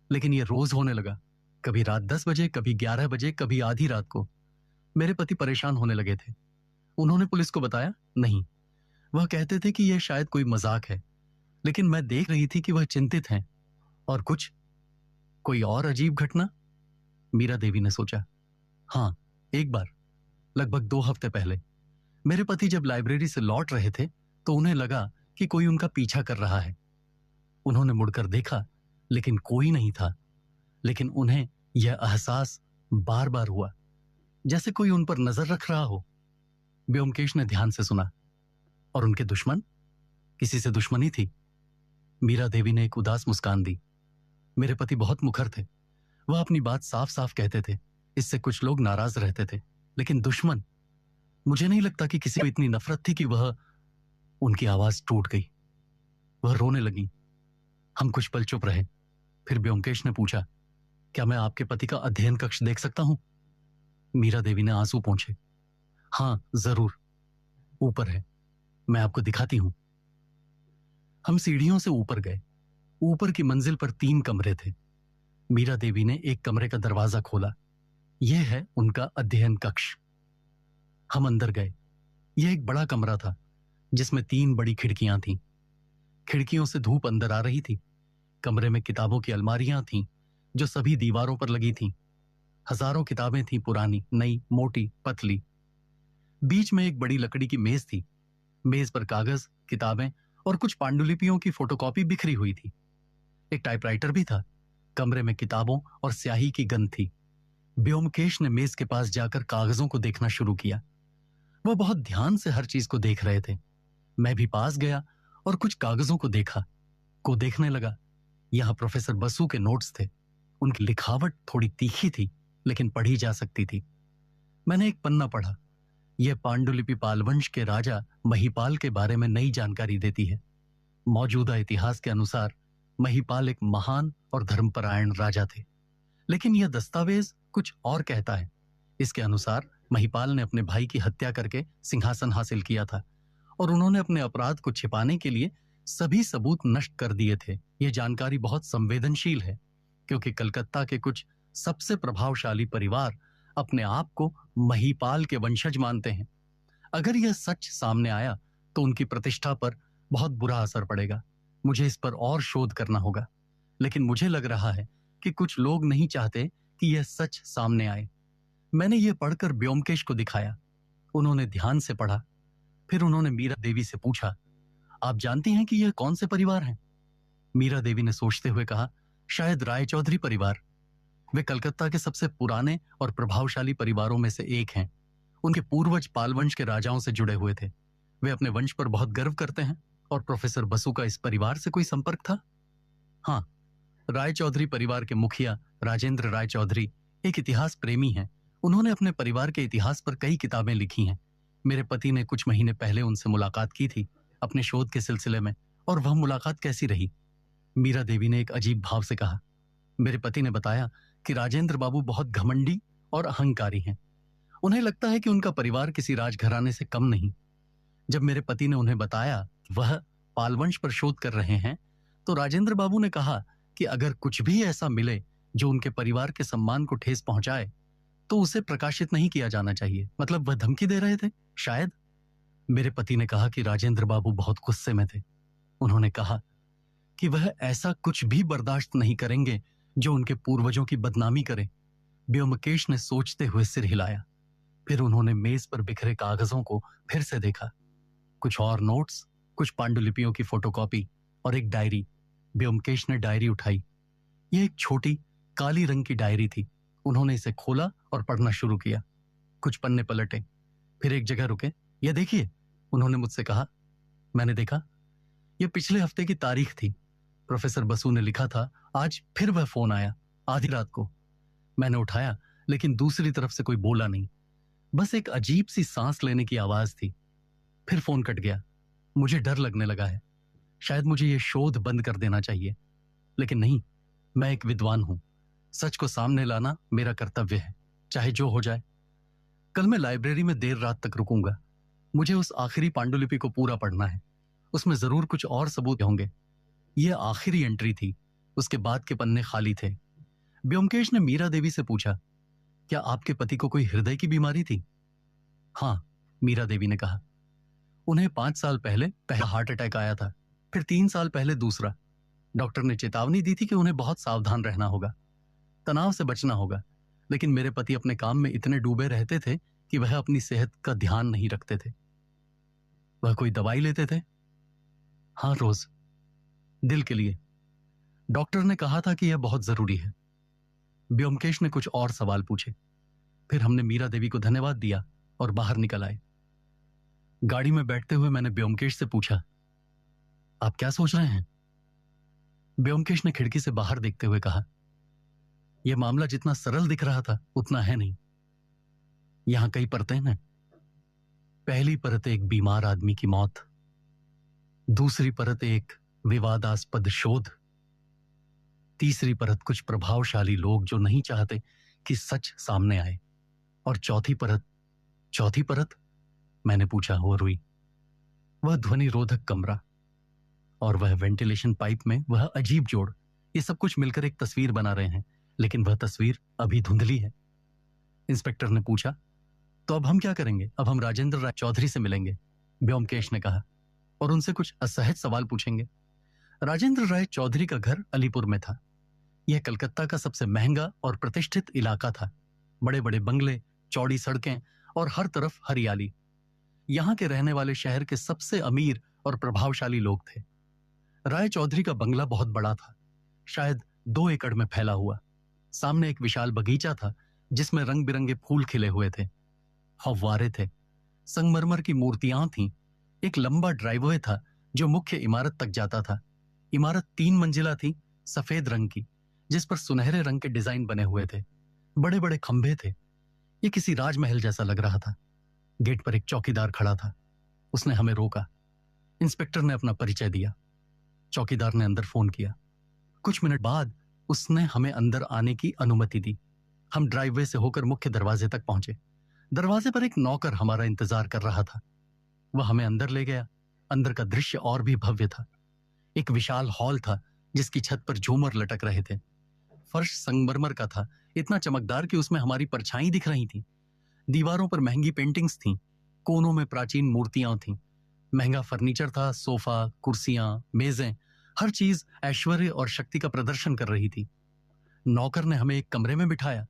लेकिन यह रोज होने लगा। कभी रात 10 बजे, कभी 11 बजे, कभी आधी रात को। मेरे पति परेशान होने लगे थे। उन्होंने पुलिस को बताया? नहीं। वह कहते थे कि यह शायद कोई मजाक है, लेकिन मैं देख रही थी कि वह चिंतित हैं। और कुछ, कोई और अजीब घटना? मीरा देवी ने सोचा। हाँ, एक बार लगभग 2 हफ्ते पहले मेरे पति जब लाइब्रेरी से लौट रहे थे तो उन्हें लगा कि कोई उनका पीछा कर रहा है। उन्होंने मुड़कर देखा, लेकिन कोई नहीं था। लेकिन उन्हें यह एहसास बार बार हुआ जैसे कोई उन पर नजर रख रहा हो। व्योमकेश ने ध्यान से सुना। और उनके दुश्मन? किसी से दुश्मनी थी? मीरा देवी ने एक उदास मुस्कान दी। मेरे पति बहुत मुखर थे। वह अपनी बात साफ साफ कहते थे। इससे कुछ लोग नाराज रहते थे, लेकिन दुश्मन? मुझे नहीं लगता कि किसी को इतनी नफरत थी कि वह... उनकी आवाज टूट गई। वह रोने लगी। हम कुछ पल चुप रहे। फिर व्योमकेश ने पूछा, क्या मैं आपके पति का अध्ययन कक्ष देख सकता हूं? मीरा देवी ने आंसू पोंछे। हाँ, जरूर। ऊपर है, मैं आपको दिखाती हूं। हम सीढ़ियों से ऊपर गए। ऊपर की मंजिल पर 3 कमरे थे। मीरा देवी ने एक कमरे का दरवाजा खोला। यह है उनका अध्ययन कक्ष। हम अंदर गए। यह एक बड़ा कमरा था जिसमें 3 बड़ी खिड़कियां थीं। खिड़कियों से धूप अंदर आ रही थी। कमरे में किताबों की अलमारियां थीं जो सभी दीवारों पर लगी थीं। हजारों किताबें थीं, पुरानी, नई, मोटी, पतली। बीच में एक बड़ी लकड़ी की मेज थी। मेज पर कागज, किताबें और कुछ पांडुलिपियों की फोटोकॉपी बिखरी हुई थी। एक टाइपराइटर भी था। कमरे में किताबों और स्याही की गंध थी। व्योमकेश ने मेज के पास जाकर कागजों को देखना शुरू किया। वह बहुत ध्यान से हर चीज को देख रहे थे। मैं भी पास गया और कुछ कागजों को देखने लगा। यहां प्रोफेसर बसु के नोट्स थे। उनकी लिखावट थोड़ी तीखी थी, लेकिन पढ़ी जा सकती थी। मैंने एक पन्ना पढ़ा। यह पांडुलिपि पालवंश के राजा महिपाल के बारे में नई जानकारी देती है। मौजूदा इतिहास के अनुसार महिपाल एक महान और धर्मपरायण राजा थे, लेकिन यह दस्तावेज कुछ और कहता है। इसके अनुसार महिपाल ने अपने भाई की हत्या करके सिंहासन हासिल किया था और उन्होंने अपने अपराध को छिपाने के लिए सभी सबूत नष्ट कर दिए थे। यह जानकारी बहुत संवेदनशील है क्योंकि कलकत्ता के कुछ सबसे प्रभावशाली परिवार अपने आप को महिपाल के वंशज मानते हैं। अगर यह सच सामने आया तो उनकी प्रतिष्ठा पर बहुत बुरा असर पड़ेगा। मुझे इस पर और शोध करना होगा, लेकिन मुझे लग रहा है कि कुछ लोग नहीं चाहते कि यह सच सामने आए। मैंने यह पढ़कर ब्योमकेश को दिखाया। उन्होंने ध्यान से पढ़ा। फिर उन्होंने मीरा देवी से पूछा, आप जानती हैं कि यह कौन से परिवार हैं? मीरा देवी ने सोचते हुए कहा, शायद रायचौधरी परिवार। वे कलकत्ता के सबसे पुराने और प्रभावशाली परिवारों में से एक हैं। उनके पूर्वज पालवंश के राजाओं से जुड़े हुए थे। वे अपने वंश पर बहुत गर्व करते हैं। और प्रोफेसर बसु का इस परिवार से कोई संपर्क था? हाँ, रायचौधरी परिवार के मुखिया राजेंद्र रायचौधरी एक इतिहास प्रेमी हैं। उन्होंने अपने परिवार के इतिहास पर कई किताबें लिखी हैं। मेरे पति ने कुछ महीने पहले उनसे मुलाकात की थी अपने शोध के सिलसिले में। और वह मुलाकात कैसी रही? मीरा देवी ने एक अजीब भाव से कहा। मेरे पति ने बताया कि राजेंद्र बाबू बहुत घमंडी और अहंकारी हैं। उन्हें लगता है कि उनका परिवार किसी राजघराने से कम नहीं। जब मेरे पति ने उन्हें बताया कि वह पालवंश पर शोध कर रहे हैं, तो राजेंद्र बाबू ने कहा कि अगर कुछ भी ऐसा मिले जो उनके परिवार के सम्मान को ठेस पहुंचाए तो उसे प्रकाशित नहीं किया जाना चाहिए। मतलब वह धमकी दे रहे थे शायद। मेरे पति ने कहा कि राजेंद्र बाबू बहुत गुस्से में थे। उन्होंने कहा कि वह ऐसा कुछ भी बर्दाश्त नहीं करेंगे जो उनके पूर्वजों की बदनामी करे। ब्योमकेश ने सोचते हुए सिर हिलाया। फिर उन्होंने मेज पर बिखरे कागजों को फिर से देखा। कुछ और नोट्स, कुछ पांडुलिपियों की फोटोकॉपी और एक डायरी। ब्योमकेश ने डायरी उठाई। यह एक छोटी काली रंग की डायरी थी। उन्होंने इसे खोला और पढ़ना शुरू किया। कुछ पन्ने पलटे, फिर एक जगह रुके। यह देखिए, उन्होंने मुझसे कहा। मैंने देखा। यह पिछले हफ्ते की तारीख थी। प्रोफेसर बसु ने लिखा था, आज फिर वह फोन आया, आधी रात को। मैंने उठाया, लेकिन दूसरी तरफ से कोई बोला नहीं। बस एक अजीब सी सांस लेने की आवाज थी। फिर फोन कट गया। मुझे डर लगने लगा है। शायद मुझे यह शोध बंद कर देना चाहिए, लेकिन नहीं, मैं एक विद्वान हूं। सच को सामने लाना मेरा कर्तव्य है, चाहे जो हो जाए। कल मैं लाइब्रेरी में देर रात तक रुकूंगा। मुझे उस आखिरी पांडुलिपि को पूरा पढ़ना है। उसमें जरूर कुछ और सबूत होंगे। यह आखिरी एंट्री थी। उसके बाद के पन्ने खाली थे। ब्योमकेश ने मीरा देवी से पूछा, क्या आपके पति को कोई हृदय की बीमारी थी? हाँ, मीरा देवी ने कहा। उन्हें 5 साल पहले पहला हार्ट अटैक आया था, फिर 3 साल पहले दूसरा। डॉक्टर ने चेतावनी दी थी कि उन्हें बहुत सावधान रहना होगा, तनाव से बचना होगा। लेकिन मेरे पति अपने काम में इतने डूबे रहते थे कि वह अपनी सेहत का ध्यान नहीं रखते थे। वह कोई दवाई लेते थे? हाँ, रोज, दिल के लिए। डॉक्टर ने कहा था कि यह बहुत जरूरी है। ब्योमकेश ने कुछ और सवाल पूछे। फिर हमने मीरा देवी को धन्यवाद दिया और बाहर निकल आए। गाड़ी में बैठते हुए मैंने ब्योमकेश से पूछा, आप क्या सोच रहे हैं? ब्योमकेश ने खिड़की से बाहर देखते हुए कहा, यह मामला जितना सरल दिख रहा था उतना है नहीं। यहां कई परतें हैं। पहली परत एक बीमार आदमी की मौत, दूसरी परत एक विवादास्पद शोध, तीसरी परत कुछ प्रभावशाली लोग जो नहीं चाहते कि सच सामने आए, और चौथी परत मैंने पूछा। हो रुई, वह ध्वनि रोधक कमरा और वह वेंटिलेशन पाइप में वह अजीब जोड़, ये सब कुछ मिलकर एक तस्वीर बना रहे हैं, लेकिन वह तस्वीर अभी धुंधली है। इंस्पेक्टर ने पूछा, तो अब हम क्या करेंगे? अब हम राजेंद्र राय चौधरी से मिलेंगे, ब्योमकेश ने कहा, और उनसे कुछ असहज सवाल पूछेंगे। राजेंद्र राय चौधरी का घर अलीपुर में था। यह कलकत्ता का सबसे महंगा और प्रतिष्ठित इलाका था। बड़े बड़े बंगले, चौड़ी सड़कें और हर तरफ हरियाली। यहां के रहने वाले शहर के सबसे अमीर और प्रभावशाली लोग थे। राय चौधरी का बंगला बहुत बड़ा था, शायद 2 एकड़ में फैला हुआ। सामने एक विशाल बगीचा था जिसमें रंग बिरंगे फूल खिले हुए थे, फव्वारे थे, संगमरमर की मूर्तियां थीं। एक लंबा ड्राइववे था जो मुख्य इमारत तक जाता था। इमारत 3 मंजिला थी, सफेद रंग की, जिस पर सुनहरे रंग के डिजाइन बने हुए थे। बड़े बड़े खंभे थे। ये किसी राजमहल जैसा लग रहा था। गेट पर एक चौकीदार खड़ा था। उसने हमें रोका। इंस्पेक्टर ने अपना परिचय दिया। चौकीदार ने अंदर फोन किया। कुछ मिनट बाद उसने हमें अंदर आने की अनुमति दी। हम ड्राइववे से होकर मुख्य दरवाजे तक पहुंचे। दरवाजे पर एक नौकर हमारा इंतजार कर रहा था। वह हमें अंदर ले गया। अंदर का दृश्य और भी भव्य था। एक विशाल हॉल था जिसकी छत पर झूमर लटक रहे थे। फर्श संगमरमर का था, इतना चमकदार कि उसमें हमारी परछाई दिख रही थी। दीवारों पर महंगी पेंटिंग्स थीं, कोनों में प्राचीन मूर्तियां थीं। महंगा फर्नीचर था, सोफा, कुर्सियां, मेजें, हर चीज ऐश्वर्य और शक्ति का प्रदर्शन कर रही थी। नौकर ने हमें एक कमरे में बिठाया।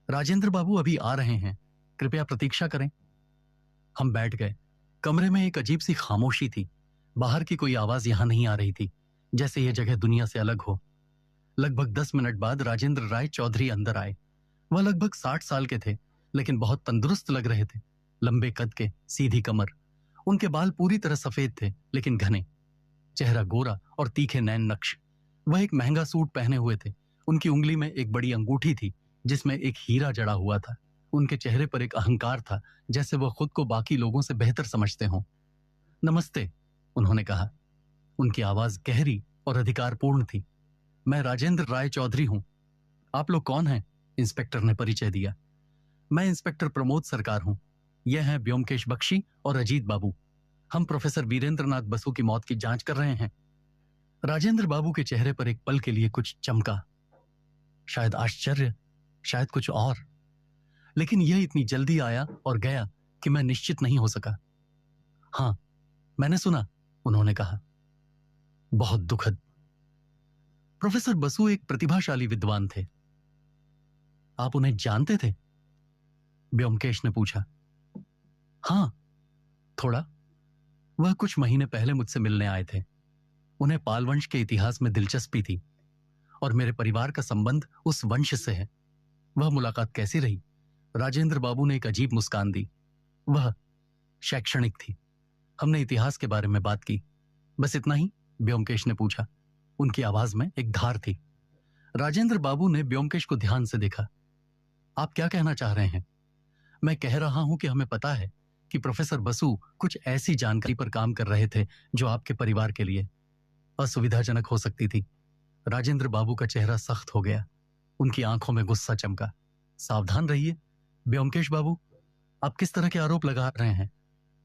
राजेंद्र बाबू अभी आ रहे हैं, कृपया प्रतीक्षा करें। हम बैठ गए। कमरे में एक अजीब सी खामोशी थी। बाहर की कोई आवाज यहां नहीं आ रही थी, जैसे यह जगह दुनिया से अलग हो। लगभग 10 मिनट बाद राजेंद्र राय चौधरी अंदर आए। वह लगभग 60 साल के थे, लेकिन बहुत तंदुरुस्त लग रहे थे। लंबे कद के, सीधी कमर। उनके बाल पूरी तरह सफेद थे, लेकिन घने। चेहरा गोरा और तीखे नैन नक्श। वह एक महंगा सूट पहने हुए थे। उनकी उंगली में एक बड़ी अंगूठी थी जिसमें एक हीरा जड़ा हुआ था। उनके चेहरे पर एक अहंकार था, जैसे वह खुद को बाकी लोगों से बेहतर समझते हों। नमस्ते, उन्होंने कहा। उनकी आवाज गहरी और अधिकारपूर्ण थी। मैं राजेंद्र राय चौधरी हूं। आप लोग कौन हैं? इंस्पेक्टर ने परिचय दिया। मैं इंस्पेक्टर प्रमोद सरकार हूं। यह हैं ब्योमकेश बख्शी और अजीत बाबू। हम प्रोफेसर वीरेंद्रनाथ बसु की मौत की जांच कर रहे हैं। राजेंद्र बाबू के चेहरे पर एक पल के लिए कुछ चमका, शायद आश्चर्य, शायद कुछ और। लेकिन यह इतनी जल्दी आया और गया कि मैं निश्चित नहीं हो सका। हां, मैंने सुना, उन्होंने कहा। बहुत दुखद। प्रोफेसर बसु एक प्रतिभाशाली विद्वान थे। आप उन्हें जानते थे? ब्योमकेश ने पूछा। हां, थोड़ा। वह कुछ महीने पहले मुझसे मिलने आए थे। उन्हें पाल वंश के इतिहास में दिलचस्पी थी और मेरे परिवार का संबंध उस वंश से है। वह मुलाकात कैसी रही? राजेंद्र बाबू ने एक अजीब मुस्कान दी। वह शैक्षणिक थी। हमने इतिहास के बारे में बात की। बस इतना ही? ब्योमकेश ने पूछा। उनकी आवाज में एक धार थी। राजेंद्र बाबू ने ब्योमकेश को ध्यान से देखा। आप क्या कहना चाह रहे हैं? मैं कह रहा हूं कि हमें पता है कि प्रोफेसर बसु कुछ ऐसी जानकारी पर काम कर रहे थे जो आपके परिवार के लिए असुविधाजनक हो सकती थी। राजेंद्र बाबू का चेहरा सख्त हो गया। उनकी आंखों में गुस्सा चमका। सावधान रहिए ब्योमकेश बाबू, आप किस तरह के आरोप लगा रहे हैं?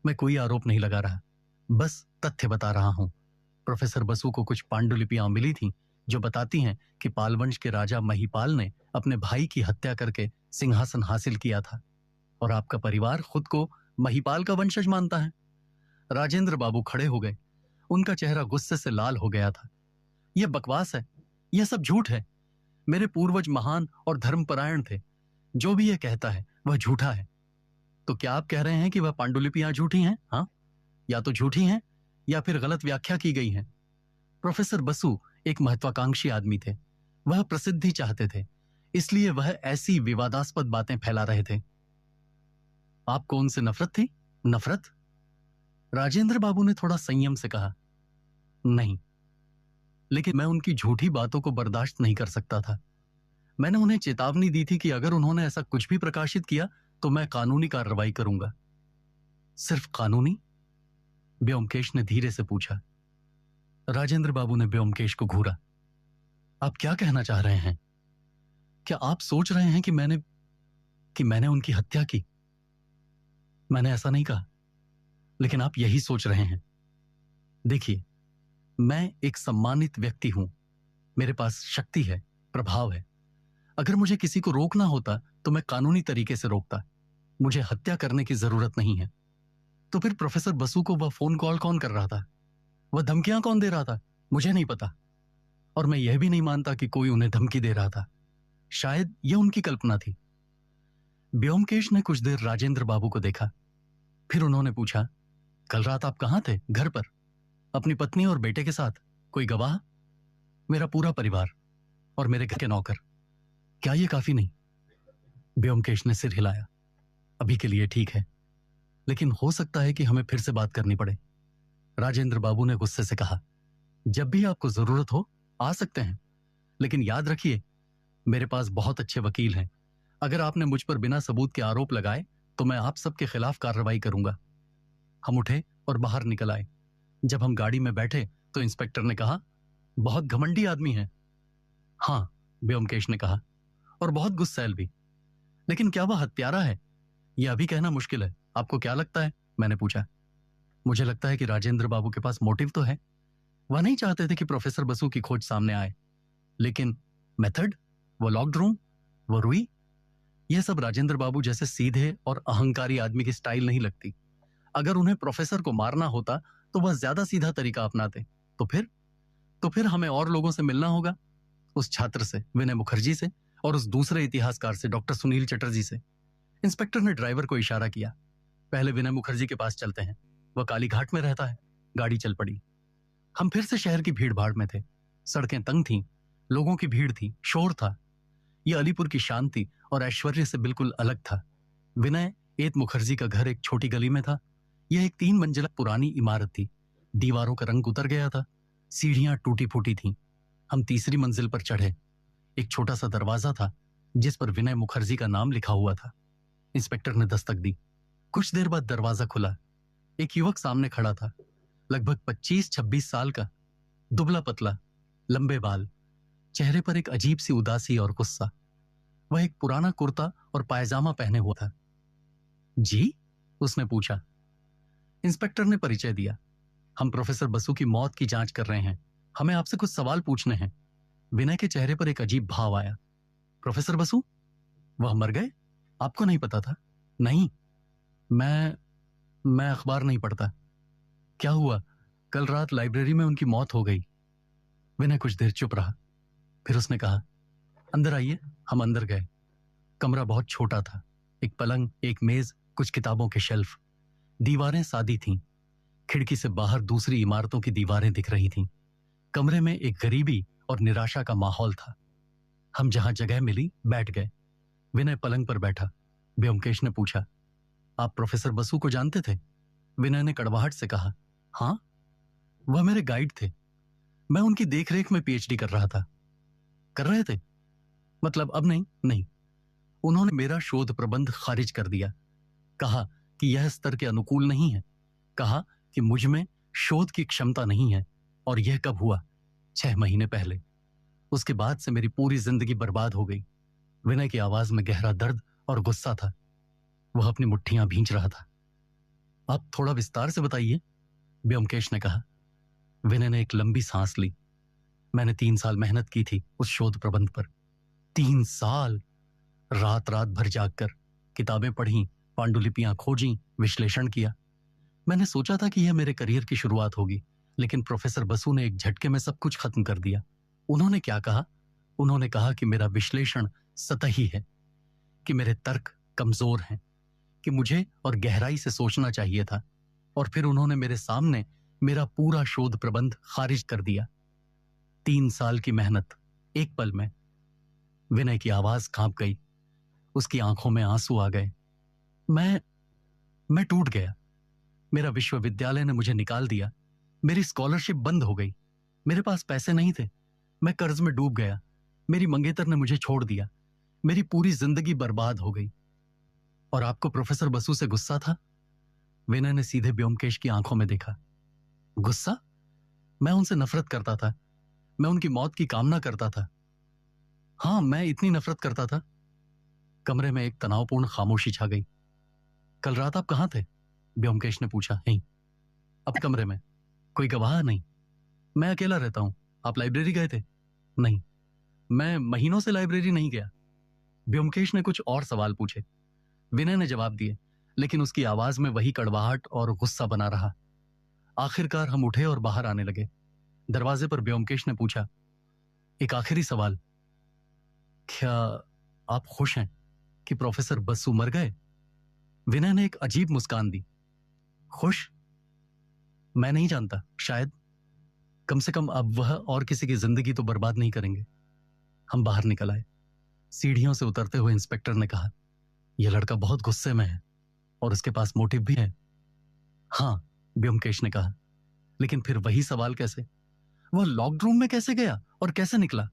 मैं कोई आरोप नहीं लगा रहा, बस तथ्य बता रहा हूं। प्रोफेसर बसु को कुछ पांडुलिपियां मिली थीं जो बताती हैं कि पालवंश के राजा महिपाल ने अपने भाई की हत्या करके सिंहासन हासिल किया था और आपका परिवार खुद को महिपाल का वंशज मानता है। राजेंद्र बाबू खड़े हो गए। उनका चेहरा गुस्से से लाल हो गया था। यह बकवास है, यह सब झूठ है। मेरे पूर्वज महान और धर्मपरायण थे। जो भी यह कहता है वह झूठा है। तो क्या आप कह रहे हैं कि वह पांडुलिपियां झूठी हैं? हाँ, या तो झूठी हैं या फिर गलत व्याख्या की गई हैं। प्रोफेसर बसु एक महत्वाकांक्षी आदमी थे। वह प्रसिद्धि चाहते थे, इसलिए वह ऐसी विवादास्पद बातें फैला रहे थे। आपको उनसे नफरत थी? नफरत? राजेंद्र बाबू ने थोड़ा संयम से कहा। नहीं, लेकिन मैं उनकी झूठी बातों को बर्दाश्त नहीं कर सकता था। मैंने उन्हें चेतावनी दी थी कि अगर उन्होंने ऐसा कुछ भी प्रकाशित किया तो मैं कानूनी कार्रवाई करूंगा। सिर्फ कानूनी? ब्योमकेश ने धीरे से पूछा। राजेंद्र बाबू ने ब्योमकेश को घूरा। आप क्या कहना चाह रहे हैं? क्या आप सोच रहे हैं कि मैंने उनकी हत्या की? मैंने ऐसा नहीं कहा, लेकिन आप यही सोच रहे हैं। देखिए, मैं एक सम्मानित व्यक्ति हूं। मेरे पास शक्ति है, प्रभाव है। अगर मुझे किसी को रोकना होता तो मैं कानूनी तरीके से रोकता। मुझे हत्या करने की जरूरत नहीं है। तो फिर प्रोफेसर बसु को वह फोन कॉल कौन कर रहा था? वह धमकियां कौन दे रहा था? मुझे नहीं पता, और मैं यह भी नहीं मानता कि कोई उन्हें धमकी दे रहा था। शायद यह उनकी कल्पना थी। ब्योमकेश ने कुछ देर राजेंद्र बाबू को देखा। फिर उन्होंने पूछा, कल रात आप कहां थे? घर पर, अपनी पत्नी और बेटे के साथ? कोई गवाह? मेरा पूरा परिवार और मेरे घर के नौकर। क्या यह काफी नहीं? ब्योमकेश ने सिर हिलाया। अभी के लिए ठीक है, लेकिन हो सकता है कि हमें फिर से बात करनी पड़े। राजेंद्र बाबू ने गुस्से से कहा। जब भी आपको जरूरत हो आ सकते हैं, लेकिन याद रखिए मेरे पास बहुत अच्छे वकील हैं। अगर आपने मुझ पर बिना सबूत के आरोप लगाए तो मैं आप सबके खिलाफ कार्रवाई करूंगा। हम उठे और बाहर निकल आए। जब हम गाड़ी में बैठे तो इंस्पेक्टर ने कहा, बहुत घमंडी आदमी है। हाँ, ब्योमकेश ने कहा, और बहुत गुस्सैल भी। लेकिन क्या वह हत्यारा है? यह अभी कहना मुश्किल है। आपको क्या लगता है? मैंने पूछा। मुझे लगता है कि राजेंद्र बाबू के पास मोटिव तो है। वह नहीं चाहते थे कि प्रोफेसर बसु की खोज सामने आए, लेकिन मेथड, वो लॉक्ड रूम, वो रुई, यह सब राजेंद्र बाबू जैसे सीधे और अहंकारी आदमी की स्टाइल नहीं लगती। अगर उन्हें प्रोफेसर को मारना होता तो वह ज्यादा सीधा तरीका अपनाते। तो फिर हमें और लोगों से मिलना होगा, उस छात्र से विनय मुखर्जी से, और उस दूसरे इतिहासकार से डॉक्टर सुनील चटर्जी से। इंस्पेक्टर ने ड्राइवर को इशारा किया। पहले विनय मुखर्जी के पास चलते हैं, वह काली घाट में रहता है। गाड़ी चल पड़ी। हम फिर से शहर की भीड़ भाड़ में थे। सड़कें तंग थीं, लोगों की भीड़ थी, शोर था। यह अलीपुर की शांति और ऐश्वर्य से बिल्कुल अलग था। विनय एत मुखर्जी का घर एक छोटी गली में था। यह एक 3 मंजिला पुरानी इमारत थी। दीवारों का रंग उतर गया था, सीढ़ियां टूटी फूटी थीं। हम तीसरी मंजिल पर चढ़े। एक छोटा सा दरवाजा था जिस पर विनय मुखर्जी का नाम लिखा हुआ था। इंस्पेक्टर ने दस्तक दी। कुछ देर बाद दरवाजा खुला। एक युवक सामने खड़ा था, लगभग 25-26 साल का, दुबला पतला, लंबे बाल, चेहरे पर एक अजीब सी उदासी और गुस्सा। वह एक पुराना कुर्ता और पायजामा पहने हुआ था। जी? उसने पूछा। इंस्पेक्टर ने परिचय दिया। हम प्रोफेसर बसु की मौत की जांच कर रहे हैं, हमें आपसे कुछ सवाल पूछने हैं। विनय के चेहरे पर एक अजीब भाव आया। प्रोफेसर बसु? वह मर गए? आपको नहीं पता था? नहीं, मैं अखबार नहीं पढ़ता। क्या हुआ? कल रात लाइब्रेरी में उनकी मौत हो गई। विनय कुछ देर चुप रहा, फिर उसने कहा, अंदर आइए। हम अंदर गए। कमरा बहुत छोटा था। एक पलंग, एक मेज, कुछ किताबों के शेल्फ। दीवारें सादी थीं। खिड़की से बाहर दूसरी इमारतों की दीवारें दिख रही थीं। कमरे में एक गरीबी और निराशा का माहौल था। हम जहां जगह मिली बैठ गए। विनय पलंग पर बैठा। ब्योमकेश ने पूछा, आप प्रोफेसर बसु को जानते थे? विनय ने कड़वाहट से कहा, हाँ, वह मेरे गाइड थे। मैं उनकी देखरेख में पीएचडी कर रहा था। कर रहे थे? मतलब अब नहीं। नहीं, उन्होंने मेरा शोध प्रबंध खारिज कर दिया। कहा कि यह स्तर के अनुकूल नहीं है। कहा कि मुझ में शोध की क्षमता नहीं है। और यह कब हुआ? 6 महीने पहले। उसके बाद से मेरी पूरी जिंदगी बर्बाद हो गई। विनय की आवाज में गहरा दर्द और गुस्सा था। वह अपनी मुट्ठियां भींच रहा था। आप थोड़ा विस्तार से बताइए, ब्योमकेश ने कहा। विनय ने एक लंबी सांस ली। मैंने 3 साल मेहनत की थी उस शोध प्रबंध पर। 3 साल, रात रात भर जागकर किताबें पढ़ी, पांडुलिपियां खोजी, विश्लेषण किया। मैंने सोचा था कि यह मेरे करियर की शुरुआत होगी, लेकिन प्रोफेसर बसु ने एक झटके में सब कुछ खत्म कर दिया। उन्होंने क्या कहा? उन्होंने कहा कि मेरा विश्लेषण सतही है, कि मेरे तर्क कमजोर हैं, कि मुझे और गहराई से सोचना चाहिए था। और फिर उन्होंने मेरे सामने मेरा पूरा शोध प्रबंध खारिज कर दिया। 3 साल की मेहनत एक पल में। विनय की आवाज कांप गई। उसकी आंखों में आंसू आ गए। मैं टूट गया। मेरा विश्वविद्यालय ने मुझे निकाल दिया। मेरी स्कॉलरशिप बंद हो गई। मेरे पास पैसे नहीं थे। मैं कर्ज में डूब गया। मेरी मंगेतर ने मुझे छोड़ दिया। मेरी पूरी जिंदगी बर्बाद हो गई। और आपको प्रोफेसर बसु से गुस्सा था? विनय ने सीधे ब्योमकेश की आंखों में देखा। गुस्सा? मैं उनसे नफरत करता था। मैं उनकी मौत की कामना करता था। हाँ, मैं इतनी नफरत करता था। कमरे में एक तनावपूर्ण खामोशी छा गई। कल रात आप कहाँ थे? ब्योमकेश ने पूछा। नहीं। अब कमरे में? कोई गवाह नहीं? मैं अकेला रहता हूं। आप लाइब्रेरी गए थे? नहीं, मैं महीनों से लाइब्रेरी नहीं गया। ब्योमकेश ने कुछ और सवाल पूछे। विनय ने जवाब दिए, लेकिन उसकी आवाज में वही कड़वाहट और गुस्सा बना रहा। आखिरकार हम उठे और बाहर आने लगे। दरवाजे पर ब्योमकेश ने पूछा, एक आखिरी सवाल, क्या आप खुश हैं कि प्रोफेसर बसु मर गए? विनय ने एक अजीब मुस्कान दी। खुश? मैं नहीं जानता, शायद। कम से कम अब वह और किसी की जिंदगी तो बर्बाद नहीं करेंगे। हम बाहर निकल आए। सीढ़ियों से उतरते हुए इंस्पेक्टर ने कहा, यह लड़का बहुत गुस्से में है और उसके पास मोटिव भी है। हाँ, ब्योमकेश ने कहा, लेकिन फिर वही सवाल कैसे? वह लॉक्ड रूम में कैसे गया और कैसे निकला?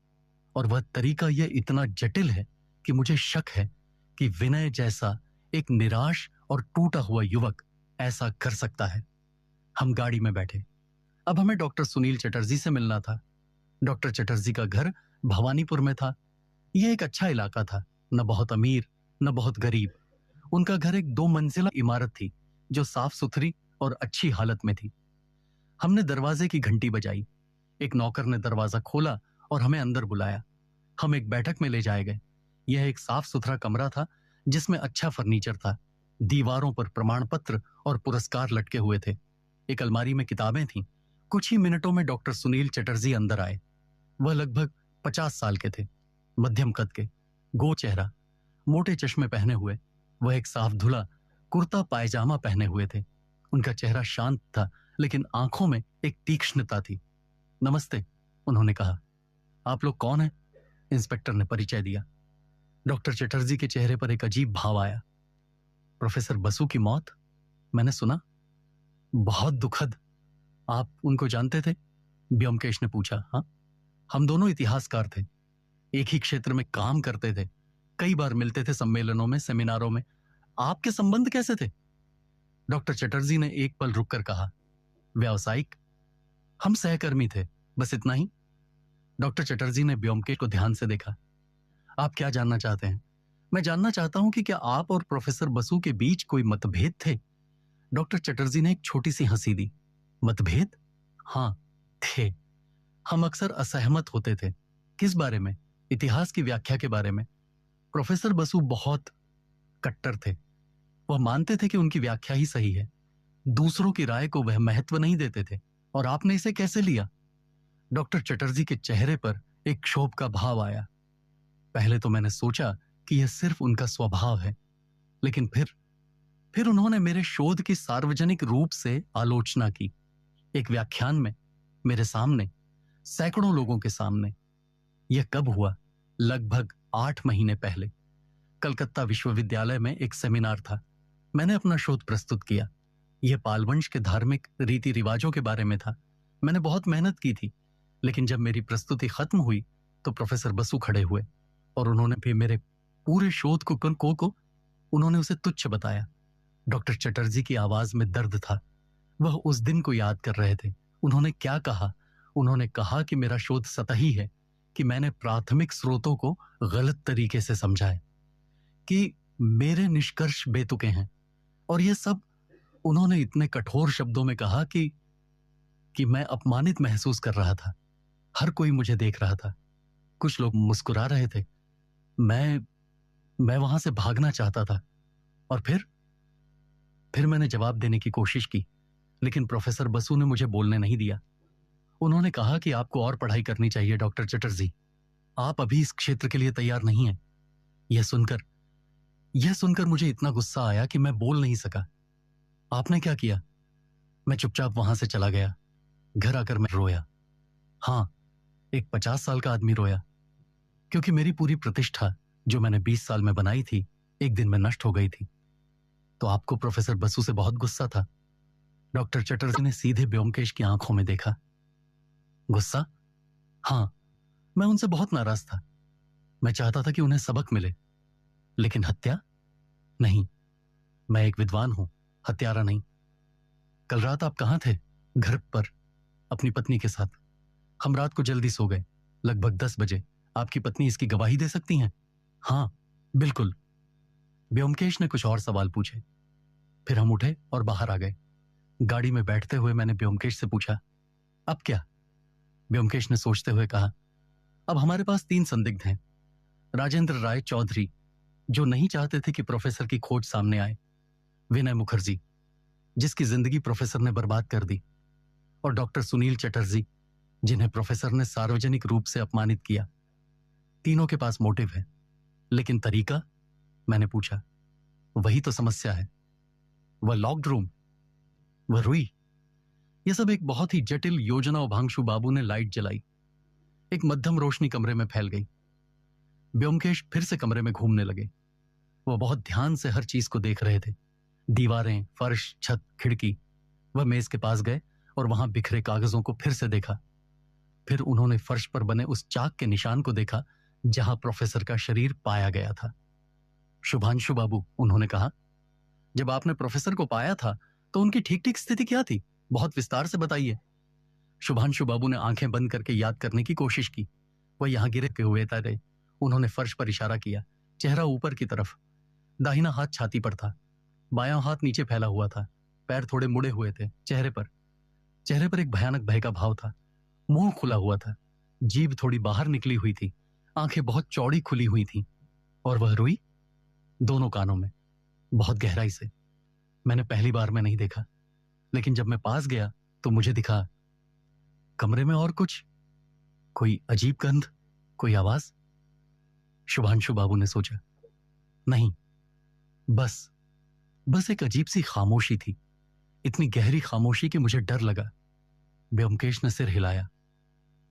और वह तरीका यह इतना जटिल है कि मुझे शक है कि विनय जैसा एक निराश और टूटा हुआ युवक ऐसा कर सकता है। हम गाड़ी में बैठे। अब हमें डॉक्टर सुनील चटर्जी से मिलना था। डॉक्टर चटर्जी का घर भवानीपुर में था। यह एक अच्छा इलाका था, न बहुत अमीर न बहुत गरीब। उनका घर एक 2 मंजिला इमारत थी जो साफ सुथरी और अच्छी हालत में थी। हमने दरवाजे की घंटी बजाई। एक नौकर ने दरवाजा खोला और हमें अंदर बुलाया। हम एक बैठक में ले जाए गए। यह एक साफ सुथरा कमरा था जिसमें अच्छा फर्नीचर था। दीवारों पर प्रमाण पत्र और पुरस्कार लटके हुए थे। एक अलमारी में किताबें थीं। कुछ ही मिनटों में डॉक्टर सुनील चटर्जी अंदर आए। वह लगभग 50 साल के थे, मध्यम कद के, गो चेहरा, मोटे चश्मे पहने हुए। वह एक साफ धुला कुर्ता पायजामा पहने हुए थे। उनका चेहरा शांत था लेकिन आंखों में एक तीक्ष्णता थी। नमस्ते, उन्होंने कहा। आप लोग कौन हैं? इंस्पेक्टर ने परिचय दिया। डॉक्टर चटर्जी के चेहरे पर एक अजीब भाव आया। प्रोफेसर बसु की मौत, मैंने सुना, बहुत दुखद। आप उनको जानते थे? ब्योमकेश ने पूछा। हाँ, हम दोनों इतिहासकार थे, एक ही क्षेत्र में काम करते थे, कई बार मिलते थे सम्मेलनों में, सेमिनारों में। आपके संबंध कैसे थे? डॉक्टर चटर्जी ने एक पल रुककर कहा, व्यावसायिक, हम सहकर्मी थे, बस इतना ही। डॉक्टर चटर्जी ने ब्योमकेश को ध्यान से देखा। आप क्या जानना चाहते हैं? मैं जानना चाहता हूं कि क्या आप और प्रोफेसर बसु के बीच कोई मतभेद थे? डॉक्टर चटर्जी ने एक छोटी सी हंसी दी। मतभेद? हाँ, थे। हम अक्सर असहमत होते थे। किस बारे में? इतिहास की व्याख्या के बारे में। प्रोफेसर बसु बहुत कट्टर थे। वह मानते थे कि उनकी व्याख्या ही सही है। दूसरों की राय को वह महत्व नहीं देते थे। और आपने इसे कैसे लिया? डॉक्टर चटर्जी के चेहरे पर एक क्षोभ का भाव आया। पहले तो मैंने सोचा कि यह सिर्फ उनका स्वभाव है, लेकिन फिर उन्होंने मेरे शोध की सार्वजनिक रूप से आलोचना की, एक व्याख्यान में, मेरे सामने, सैकड़ों लोगों के सामने। यह कब हुआ? लगभग 8 महीने पहले। कलकत्ता विश्वविद्यालय में एक सेमिनार था। मैंने अपना शोध प्रस्तुत किया। यह पालवंश के धार्मिक रीति रिवाजों के बारे में था। मैंने बहुत मेहनत की थी, लेकिन जब मेरी प्रस्तुति खत्म हुई तो प्रोफेसर बसु खड़े हुए और उन्होंने भी मेरे पूरे शोध को उन्होंने उसे तुच्छ बताया। डॉक्टर चटर्जी की आवाज में दर्द था। वह उस दिन को याद कर रहे थे। उन्होंने क्या कहा? उन्होंने कहा कि मेरा शोध सतही है, कि मैंने प्राथमिक स्रोतों को गलत तरीके से समझा है, कि मेरे निष्कर्ष बेतुके हैं। और यह सब उन्होंने इतने कठोर शब्दों में कहा कि मैं अपमानित महसूस कर रहा था। हर कोई मुझे देख रहा था। कुछ लोग मुस्कुरा रहे थे। मैं वहां से भागना चाहता था। और फिर मैंने जवाब देने की कोशिश की, लेकिन प्रोफेसर बसु ने मुझे बोलने नहीं दिया। उन्होंने कहा कि आपको और पढ़ाई करनी चाहिए डॉक्टर चटर्जी। आप अभी इस क्षेत्र के लिए तैयार नहीं हैं। यह सुनकर मुझे इतना गुस्सा आया कि मैं बोल नहीं सका। आपने क्या किया? मैं चुपचाप वहां से चला गया। घर आकर मैं रोया। हाँ, एक 50 साल का आदमी रोया, क्योंकि मेरी पूरी प्रतिष्ठा जो मैंने 20 साल में बनाई थी, एक दिन में नष्ट हो गई थी। तो आपको प्रोफेसर बसु से बहुत गुस्सा था? डॉक्टर चटर्जी ने सीधे ब्योमकेश की आंखों में देखा। गुस्सा? हाँ, मैं उनसे बहुत नाराज था। मैं चाहता था कि उन्हें सबक मिले, लेकिन हत्या नहीं। मैं एक विद्वान हूं, हत्यारा नहीं। कल रात आप कहां थे? घर पर, अपनी पत्नी के साथ। हम रात को जल्दी सो गए, लगभग 10 बजे। आपकी पत्नी इसकी गवाही दे सकती हैं? हाँ, बिल्कुल। ब्योमकेश ने कुछ और सवाल पूछे। फिर हम उठे और बाहर आ गए। गाड़ी में बैठते हुए मैंने ब्योमकेश से पूछा, अब क्या? ब्योमकेश ने सोचते हुए कहा, अब हमारे पास 3 संदिग्ध हैं। राजेंद्र राय चौधरी, जो नहीं चाहते थे कि प्रोफेसर की खोज सामने आए। विनय मुखर्जी, जिसकी जिंदगी प्रोफेसर ने बर्बाद कर दी। और डॉक्टर सुनील चटर्जी, जिन्हें प्रोफेसर ने सार्वजनिक रूप से अपमानित किया। तीनों के पास मोटिव है, लेकिन तरीका? मैंने पूछा। वही तो समस्या है। वह लॉक्ड रूम, वह रुई। यह सब एक बहुत ही जटिल योजना। उभांशु बाबू ने लाइट जलाई। एक मध्यम रोशनी कमरे में फैल गई। ब्योमकेश फिर से कमरे में घूमने लगे। वह बहुत ध्यान से हर चीज को देख रहे थे, दीवारें, फर्श, छत, खिड़की। वह मेज के पास गए और वहां बिखरे कागजों को फिर से देखा। फिर उन्होंने फर्श पर बने उस चाक के निशान को देखा जहां प्रोफेसर का शरीर पाया गया था। शुभांशु बाबू, उन्होंने कहा, जब आपने प्रोफेसर को पाया था तो उनकी ठीक ठीक स्थिति क्या थी? बहुत विस्तार से बताइए। शुभांशु बाबू ने आंखें बंद करके याद करने की कोशिश की। वह यहां गिरे हुए थे। उन्होंने फर्श पर इशारा किया, चेहरा ऊपर की तरफ। दाहिना हाथ छाती पर था, बायां हाथ नीचे फैला हुआ था, पैर थोड़े मुड़े हुए थे। चेहरे पर एक भयानक भय का भाव था। मुंह खुला हुआ था, जीभ थोड़ी बाहर निकली हुई थी, आंखें बहुत चौड़ी खुली हुई थी, और वह रुई दोनों कानों में, बहुत गहराई से। मैंने पहली बार में नहीं देखा, लेकिन जब मैं पास गया तो मुझे दिखा कमरे में और कुछ, कोई अजीब गंध, कोई आवाज। शुभांशु बाबू ने सोचा। नहीं, बस एक अजीब सी खामोशी थी, इतनी गहरी खामोशी कि मुझे डर लगा। ब्योमकेश ने सिर हिलाया।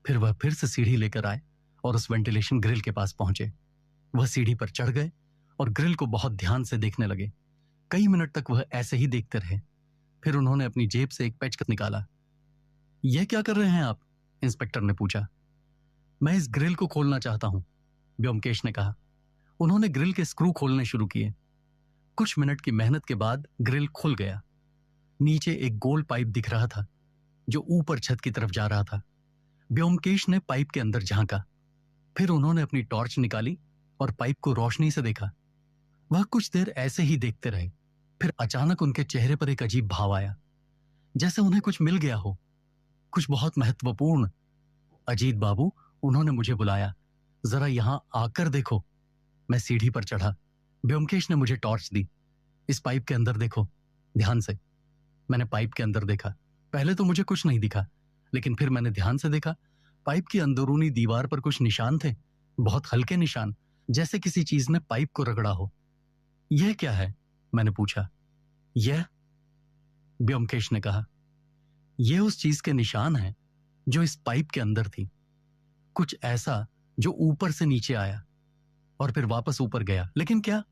फिर वह फिर से सीढ़ी लेकर आए और उस वेंटिलेशन ग्रिल के पास पहुंचे। वह सीढ़ी पर चढ़ गए और ग्रिल को बहुत ध्यान से देखने लगे। कई मिनट तक वह ऐसे ही देखते रहे। फिर उन्होंने अपनी जेब से एक पेचकस निकाला। यह क्या कर रहे हैं आप? इंस्पेक्टर ने पूछा। मैं इस ग्रिल को खोलना चाहता हूं, ब्योमकेश ने कहा। उन्होंने ग्रिल के स्क्रू खोलने शुरू किए। कुछ मिनट की मेहनत के बाद ग्रिल खुल गया। नीचे एक गोल पाइप दिख रहा था जो ऊपर छत की तरफ जा रहा था। ब्योमकेश ने पाइप के अंदर झांका। फिर उन्होंने अपनी टॉर्च निकाली और पाइप को रोशनी से देखा। वह कुछ देर ऐसे ही देखते रहे। फिर अचानक उनके चेहरे पर एक अजीब भाव आया, जैसे उन्हें कुछ मिल गया हो, कुछ बहुत महत्वपूर्ण। अजीत बाबू, उन्होंने मुझे बुलाया, जरा यहां आकर देखो। मैं सीढ़ी पर चढ़ा। ब्योमकेश ने मुझे टॉर्च दी। इस पाइप के अंदर देखो, ध्यान से। मैंने पाइप के अंदर देखा। पहले तो मुझे कुछ नहीं दिखा, लेकिन फिर मैंने ध्यान से देखा। पाइप की अंदरूनी दीवार पर कुछ निशान थे, बहुत हल्के निशान, जैसे किसी चीज ने पाइप को रगड़ा हो। यह क्या है? मैंने पूछा। यह, ब्योमकेश ने कहा, यह उस चीज के निशान हैं जो इस पाइप के अंदर थी। कुछ ऐसा जो ऊपर से नीचे आया और फिर वापस ऊपर गया। लेकिन क्या?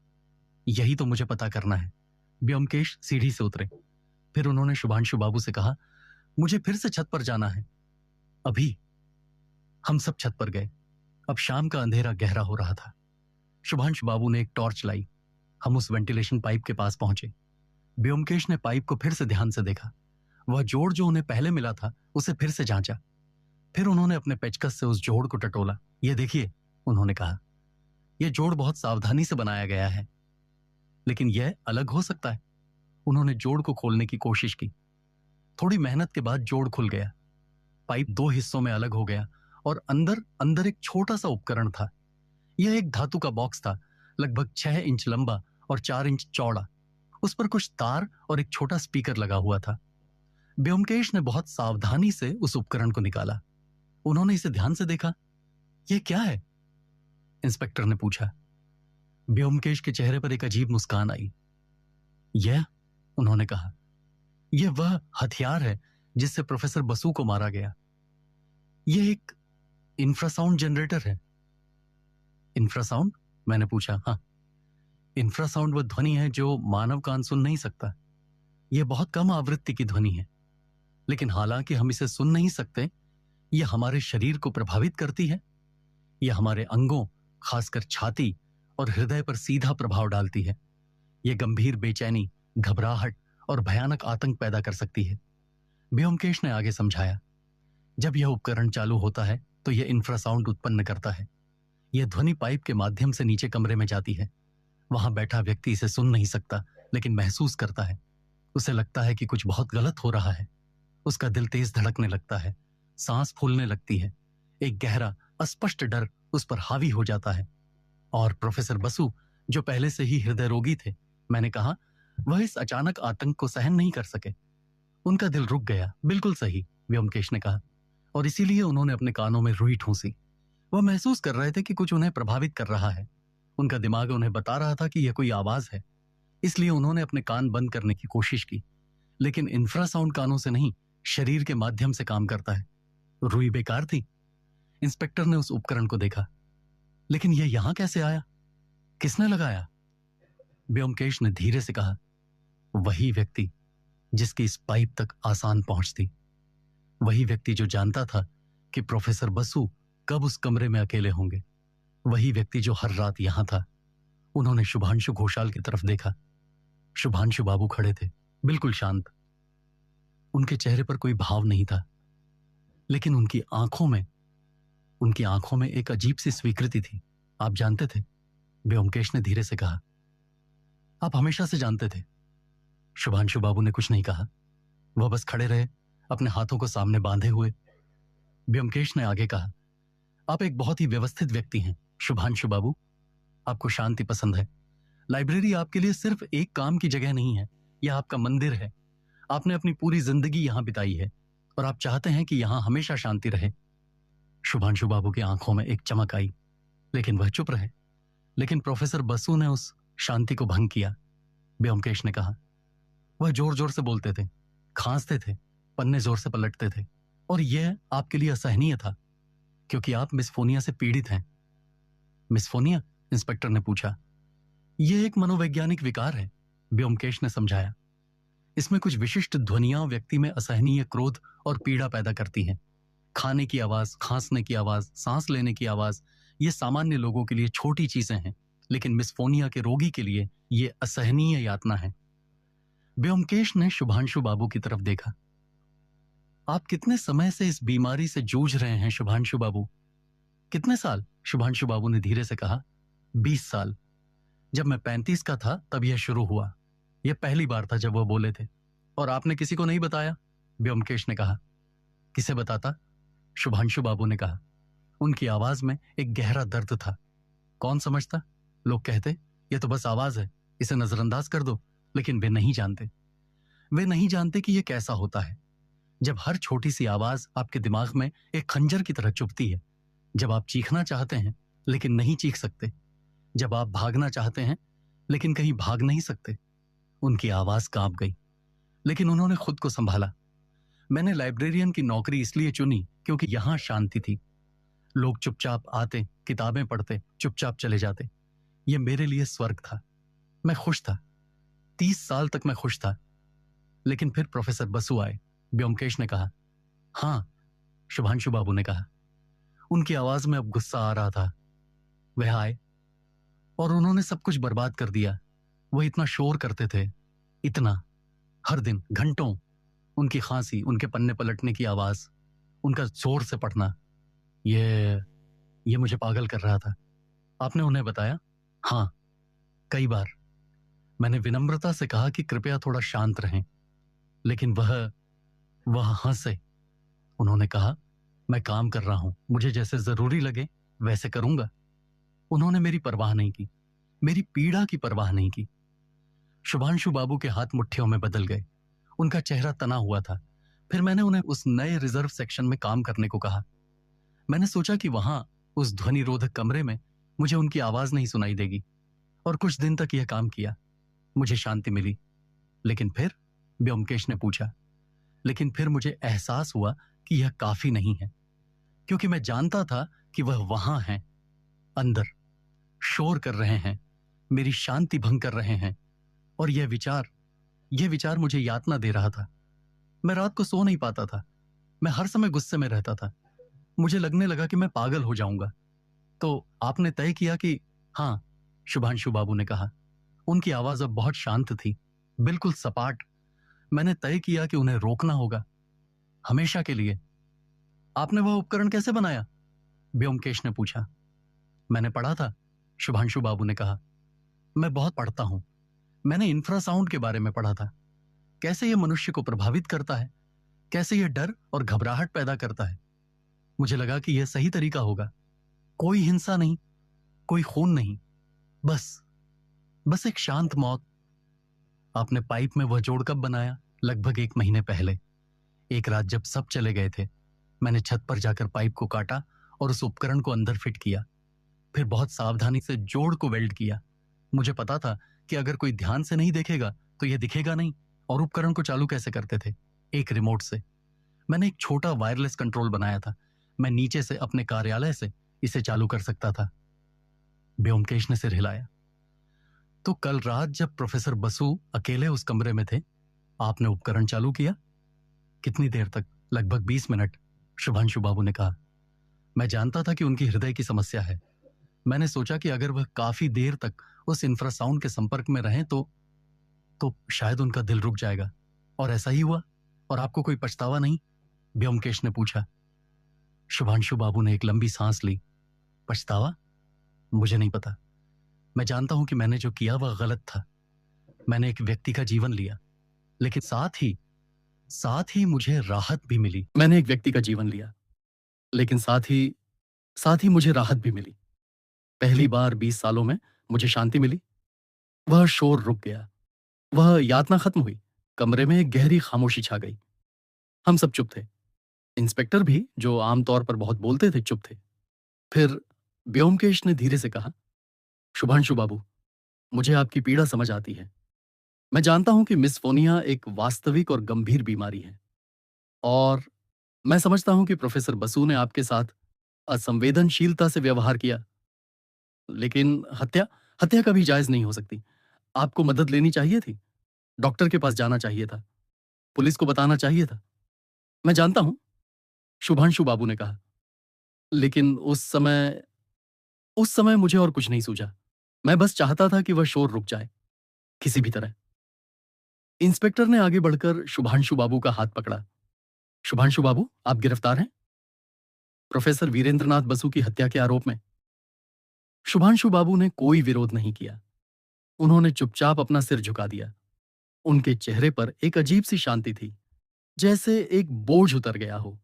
यही तो मुझे पता करना है। ब्योमकेश सीढ़ी से उतरे। फिर उन्होंने शुभांशु बाबू से कहा, मुझे फिर से छत पर जाना है अभी। हम सब छत पर गए। अब शाम का अंधेरा गहरा हो रहा था। शुभांशु बाबू ने एक टॉर्च लाई। हम उस वेंटिलेशन पाइप के पास पहुंचे। ब्योमकेश ने पाइप को फिर से ध्यान से देखा। वह जोड़ जो उन्हें पहले मिला था उसे फिर से जांचा। फिर उन्होंने अपने पेचकस से उस जोड़ को टटोला। यह देखिए, उन्होंने कहा, यह जोड़ बहुत सावधानी से बनाया गया है, लेकिन यह अलग हो सकता है। उन्होंने जोड़ को खोलने की कोशिश की। थोड़ी मेहनत के बाद जोड़ खुल गया। पाइप दो हिस्सों में अलग हो गया और अंदर अंदर एक छोटा सा उपकरण था। यह एक धातु का बॉक्स था, लगभग 6 इंच लंबा और 4 इंच चौड़ा। उस पर कुछ तार और एक छोटा स्पीकर लगा हुआ था। ब्योमकेश ने बहुत सावधानी से उस उपकरण को निकाला। उन्होंने इसे ध्यान से देखा। यह क्या है? इंस्पेक्टर ने पूछा। ब्योमकेश के चेहरे पर एक अजीब मुस्कान आई। यह, उन्होंने कहा, यह वह हथियार है जिससे प्रोफेसर बसु को मारा गया। यह एक इंफ्रासाउंड जनरेटर है। इंफ्रासाउंड? मैंने पूछा। हाँ, इंफ्रासाउंड वह ध्वनि है जो मानव कान सुन नहीं सकता। यह बहुत कम आवृत्ति की ध्वनि है, लेकिन हालांकि हम इसे सुन नहीं सकते, यह हमारे शरीर को प्रभावित करती है। यह हमारे अंगों, खासकर छाती और हृदय पर सीधा प्रभाव डालती है। यह गंभीर बेचैनी, घबराहट और भयानक आतंक पैदा कर सकती है। ब्योमकेश ने आगे समझाया। जब यह उपकरण चालू होता है तो यह इंफ्रासाउंड उत्पन्न करता है। यह ध्वनि पाइप के माध्यम से नीचे कमरे में जाती है। वहां बैठा व्यक्ति इसे सुन नहीं सकता, लेकिन महसूस करता है। उसे लगता है कि कुछ बहुत गलत हो रहा है। उसका दिल तेज धड़कने लगता है, सांस फूलने लगती है। एक गहरा, अस्पष्ट डर उस पर हावी हो जाता है। और प्रोफेसर बसु, जो पहले से ही हृदय रोगी थे, मैंने कहा, वह इस अचानक आतंक को सहन नहीं कर सके। उनका दिल रुक गया। बिल्कुल सही, व्योमकेश ने कहा, और इसीलिए उन्होंने अपने कानों में रुई ठूंसी। वह महसूस कर रहे थे कि कुछ उन्हें प्रभावित कर रहा है। उनका दिमाग उन्हें बता रहा था कि यह कोई आवाज है। इसलिए उन्होंने अपने कान बंद करने की कोशिश की, लेकिन इंफ्रासाउंड कानों से नहीं, शरीर के माध्यम से काम करता है। रुई बेकार थी। इंस्पेक्टर ने उस उपकरण को देखा। लेकिन यह यहां कैसे आया? किसने लगाया? ब्योमकेश ने धीरे से कहा, वही व्यक्ति जिसकी इस पाइप तक आसान पहुंच थी। वही व्यक्ति जो जानता था कि प्रोफेसर बसु कब उस कमरे में अकेले होंगे। वही व्यक्ति जो हर रात यहां था। उन्होंने शुभांशु घोषाल की तरफ देखा। शुभांशु बाबू खड़े थे, बिल्कुल शांत। उनके चेहरे पर कोई भाव नहीं था, लेकिन उनकी आंखों में एक अजीब सी स्वीकृति थी। आप जानते थे? ब्योमकेश ने धीरे से कहा। आप हमेशा से जानते थे। शुभांशु बाबू ने कुछ नहीं कहा। वह बस खड़े रहे, अपने हाथों को सामने बांधे हुए। ब्योमकेश ने आगे कहा, आप एक बहुत ही व्यवस्थित व्यक्ति हैं शुभांशु बाबू। आपको शांति पसंद है। लाइब्रेरी आपके लिए सिर्फ एक काम की जगह नहीं है, यह आपका मंदिर है। आपने अपनी पूरी जिंदगी यहां बिताई है और आप चाहते हैं कि यहां हमेशा शांति रहे। शुभांशु बाबू की आंखों में एक चमक आई, लेकिन वह चुप रहे। लेकिन प्रोफेसर बसु ने उस शांति को भंग किया। ब्योमकेश ने कहा, वह जोर जोर से बोलते थे, खांसते थे, पन्ने जोर से पलटते थे, और यह आपके लिए असहनीय था क्योंकि आप मिसफोनिया से पीड़ित हैं। मिसफोनिया? इंस्पेक्टर ने पूछा। यह एक मनोवैज्ञानिक विकार है, ब्योमकेश ने समझाया। इसमें कुछ विशिष्ट ध्वनियां व्यक्ति में असहनीय क्रोध और पीड़ा पैदा करती हैं। खाने की आवाज, खांसने की आवाज, सांस लेने की आवाज, ये सामान्य लोगों के लिए छोटी चीजें हैं, लेकिन मिसफोनिया के रोगी के लिए ये असहनीय यातना है। ब्योमकेश ने शुभांशु बाबू की तरफ देखा। आप कितने समय से इस बीमारी से जूझ रहे हैं शुभांशु बाबू? कितने साल? शुभांशु बाबू ने धीरे से कहा, 20 साल। जब मैं 35 का था तब यह शुरू हुआ। यह पहली बार था जब वह बोले थे। और आपने किसी को नहीं बताया? ब्योमकेश ने कहा। किसे बताता? शुभांशु बाबू ने कहा। उनकी आवाज में एक गहरा दर्द था। कौन समझता? लोग कहते यह तो बस आवाज है, इसे नजरअंदाज कर दो, लेकिन वे नहीं जानते। वे नहीं जानते कि यह कैसा होता है जब हर छोटी सी आवाज आपके दिमाग में एक खंजर की तरह चुभती है। जब आप चीखना चाहते हैं लेकिन नहीं चीख सकते। जब आप भागना चाहते हैं लेकिन कहीं भाग नहीं सकते। उनकी आवाज कांप गई, लेकिन उन्होंने खुद को संभाला। मैंने लाइब्रेरियन की नौकरी इसलिए चुनी क्योंकि यहां शांति थी। लोग चुपचाप आते, किताबें पढ़ते, चुपचाप चले जाते। यह मेरे लिए स्वर्ग था। मैं खुश था। 30 साल तक मैं खुश था। लेकिन फिर प्रोफेसर बसु आए। ब्योमकेश ने कहा। हाँ, शुभांशु बाबू ने कहा। उनकी आवाज में अब गुस्सा आ रहा था। वह आए और उन्होंने सब कुछ बर्बाद कर दिया। वह इतना शोर करते थे, इतना, हर दिन घंटों। उनकी खांसी, उनके पन्ने पलटने की आवाज, उनका जोर से पढ़ना, ये मुझे पागल कर रहा था। आपने उन्हें बताया? हाँ, कई बार। मैंने विनम्रता से कहा कि कृपया थोड़ा शांत रहें, लेकिन वह हंसे। उन्होंने कहा, मैं काम कर रहा हूं, मुझे जैसे जरूरी लगे वैसे करूंगा। उन्होंने मेरी परवाह नहीं की, मेरी पीड़ा की परवाह नहीं की। शुभांशु बाबू के हाथ मुट्ठियों में बदल गए। उनका चेहरा तना हुआ था। फिर मैंने उन्हें उस नए रिजर्व सेक्शन में काम करने को कहा। मैंने सोचा कि वहां उस ध्वनि रोधक कमरे में मुझे उनकी आवाज नहीं सुनाई देगी, और कुछ दिन तक यह काम किया। मुझे शांति मिली। लेकिन फिर? ब्योमकेश ने पूछा। लेकिन फिर मुझे एहसास हुआ कि यह काफी नहीं है, क्योंकि मैं जानता था कि वह वहां हैं, अंदर शोर कर रहे हैं, मेरी शांति भंग कर रहे हैं। और यह विचार मुझे यातना दे रहा था। मैं रात को सो नहीं पाता था। मैं हर समय गुस्से में रहता था। मुझे लगने लगा कि मैं पागल हो जाऊंगा। तो आपने तय किया कि? हाँ, शुभांशु बाबू ने कहा। उनकी आवाज अब बहुत शांत थी, बिल्कुल सपाट। मैंने तय किया कि उन्हें रोकना होगा, हमेशा के लिए। आपने वह उपकरण कैसे बनाया? ब्योमकेश ने पूछा। मैंने पढ़ा था, शुभांशु बाबू ने कहा। मैं बहुत पढ़ता हूं। मैंने इंफ्रासाउंड के बारे में पढ़ा था, कैसे यह मनुष्य को प्रभावित करता है, कैसे यह डर और घबराहट पैदा करता है। मुझे लगा कि यह सही तरीका होगा। कोई हिंसा नहीं, कोई खून नहीं, बस एक शांत मौत। आपने पाइप में वह जोड़ कब बनाया? लगभग 1 महीने पहले। एक रात जब सब चले गए थे, मैंने छत पर जाकर पाइप को काटा और उस उपकरण को अंदर फिट किया। फिर बहुत सावधानी से जोड़ को वेल्ड किया। मुझे पता था कि अगर कोई ध्यान से नहीं देखेगा तो यह दिखेगा नहीं। और उपकरण को चालू कैसे करते थे? एक रिमोट से। मैंने एक छोटा वायरलेस कंट्रोल बनाया था। मैं नीचे से अपने कार्यालय से इसे चालू कर सकता था। ब्योमकेश ने सिर हिलाया। तो कल रात जब प्रोफेसर बसु अकेले उस कमरे में थे, आपने उपकरण चालू किया? कितनी देर तक? लगभग 20 मिनट, शुभांशु बाबू ने कहा। मैं जानता था कि उनकी हृदय की समस्या है। मैंने सोचा कि अगर वह काफी देर तक उस इंफ्रासाउंड के संपर्क में रहें तो शायद उनका दिल रुक जाएगा। और ऐसा ही हुआ। और आपको कोई पछतावा नहीं? ब्योमकेश ने पूछा। शुभांशु बाबू ने एक लंबी सांस ली। पछतावा? मुझे नहीं पता। मैं जानता हूं कि मैंने जो किया वह गलत था। मैंने एक व्यक्ति का जीवन लिया, लेकिन साथ ही मुझे राहत भी मिली। मैंने एक व्यक्ति का जीवन लिया, लेकिन साथ ही मुझे राहत भी मिली। पहली बार 20 सालों में मुझे शांति मिली। वह शोर रुक गया, वह यातना खत्म हुई। कमरे में एक गहरी खामोशी छा गई। हम सब चुप थे। इंस्पेक्टर भी, जो आमतौर पर बहुत बोलते थे, चुप थे। फिर ब्योमकेश ने धीरे से कहा, शुभांशु बाबू, मुझे आपकी पीड़ा समझ आती है। मैं जानता हूं कि मिसफोनिया एक वास्तविक और गंभीर बीमारी है, और मैं समझता हूं कि प्रोफेसर बसु ने आपके साथ असंवेदनशीलता से व्यवहार किया। लेकिन हत्या हत्या कभी जायज नहीं हो सकती। आपको मदद लेनी चाहिए थी, डॉक्टर के पास जाना चाहिए था, पुलिस को बताना चाहिए था। मैं जानता हूं, शुभांशु बाबू ने कहा, लेकिन उस समय मुझे और कुछ नहीं सूझा। मैं बस चाहता था कि वह शोर रुक जाए, किसी भी तरह। इंस्पेक्टर ने आगे बढ़कर शुभांशु बाबू का हाथ पकड़ा। शुभांशु बाबू, आप गिरफ्तार हैं प्रोफेसर वीरेंद्रनाथ बसु की हत्या के आरोप में। शुभांशु बाबू ने कोई विरोध नहीं किया। उन्होंने चुपचाप अपना सिर झुका दिया। उनके चेहरे पर एक अजीब सी शांति थी, जैसे एक बोझ उतर गया हो।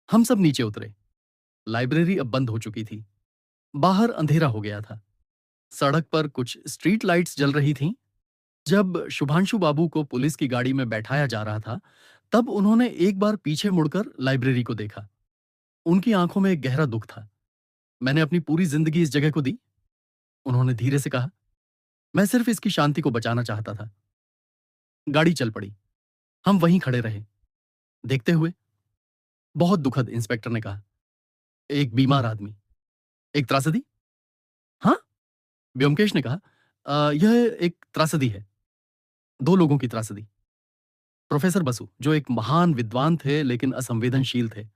हम सब नीचे उतरे। लाइब्रेरी अब बंद हो चुकी थी। बाहर अंधेरा हो गया था। सड़क पर कुछ स्ट्रीट लाइट्स जल रही थीं। जब शुभांशु बाबू को पुलिस की गाड़ी में बैठाया जा रहा था, तब उन्होंने एक बार पीछे मुड़कर लाइब्रेरी को देखा। उनकी आंखों में एक गहरा दुख था। मैंने अपनी पूरी जिंदगी इस जगह को दी, उन्होंने धीरे से कहा। मैं सिर्फ इसकी शांति को बचाना चाहता था। गाड़ी चल पड़ी। हम वहीं खड़े रहे, देखते हुए। बहुत दुखद, इंस्पेक्टर ने कहा। एक बीमार आदमी, एक त्रासदी। हाँ, ब्योमकेश ने कहा। यह एक त्रासदी है, दो लोगों की त्रासदी। प्रोफेसर बसु, जो एक महान विद्वान थे लेकिन असंवेदनशील थे,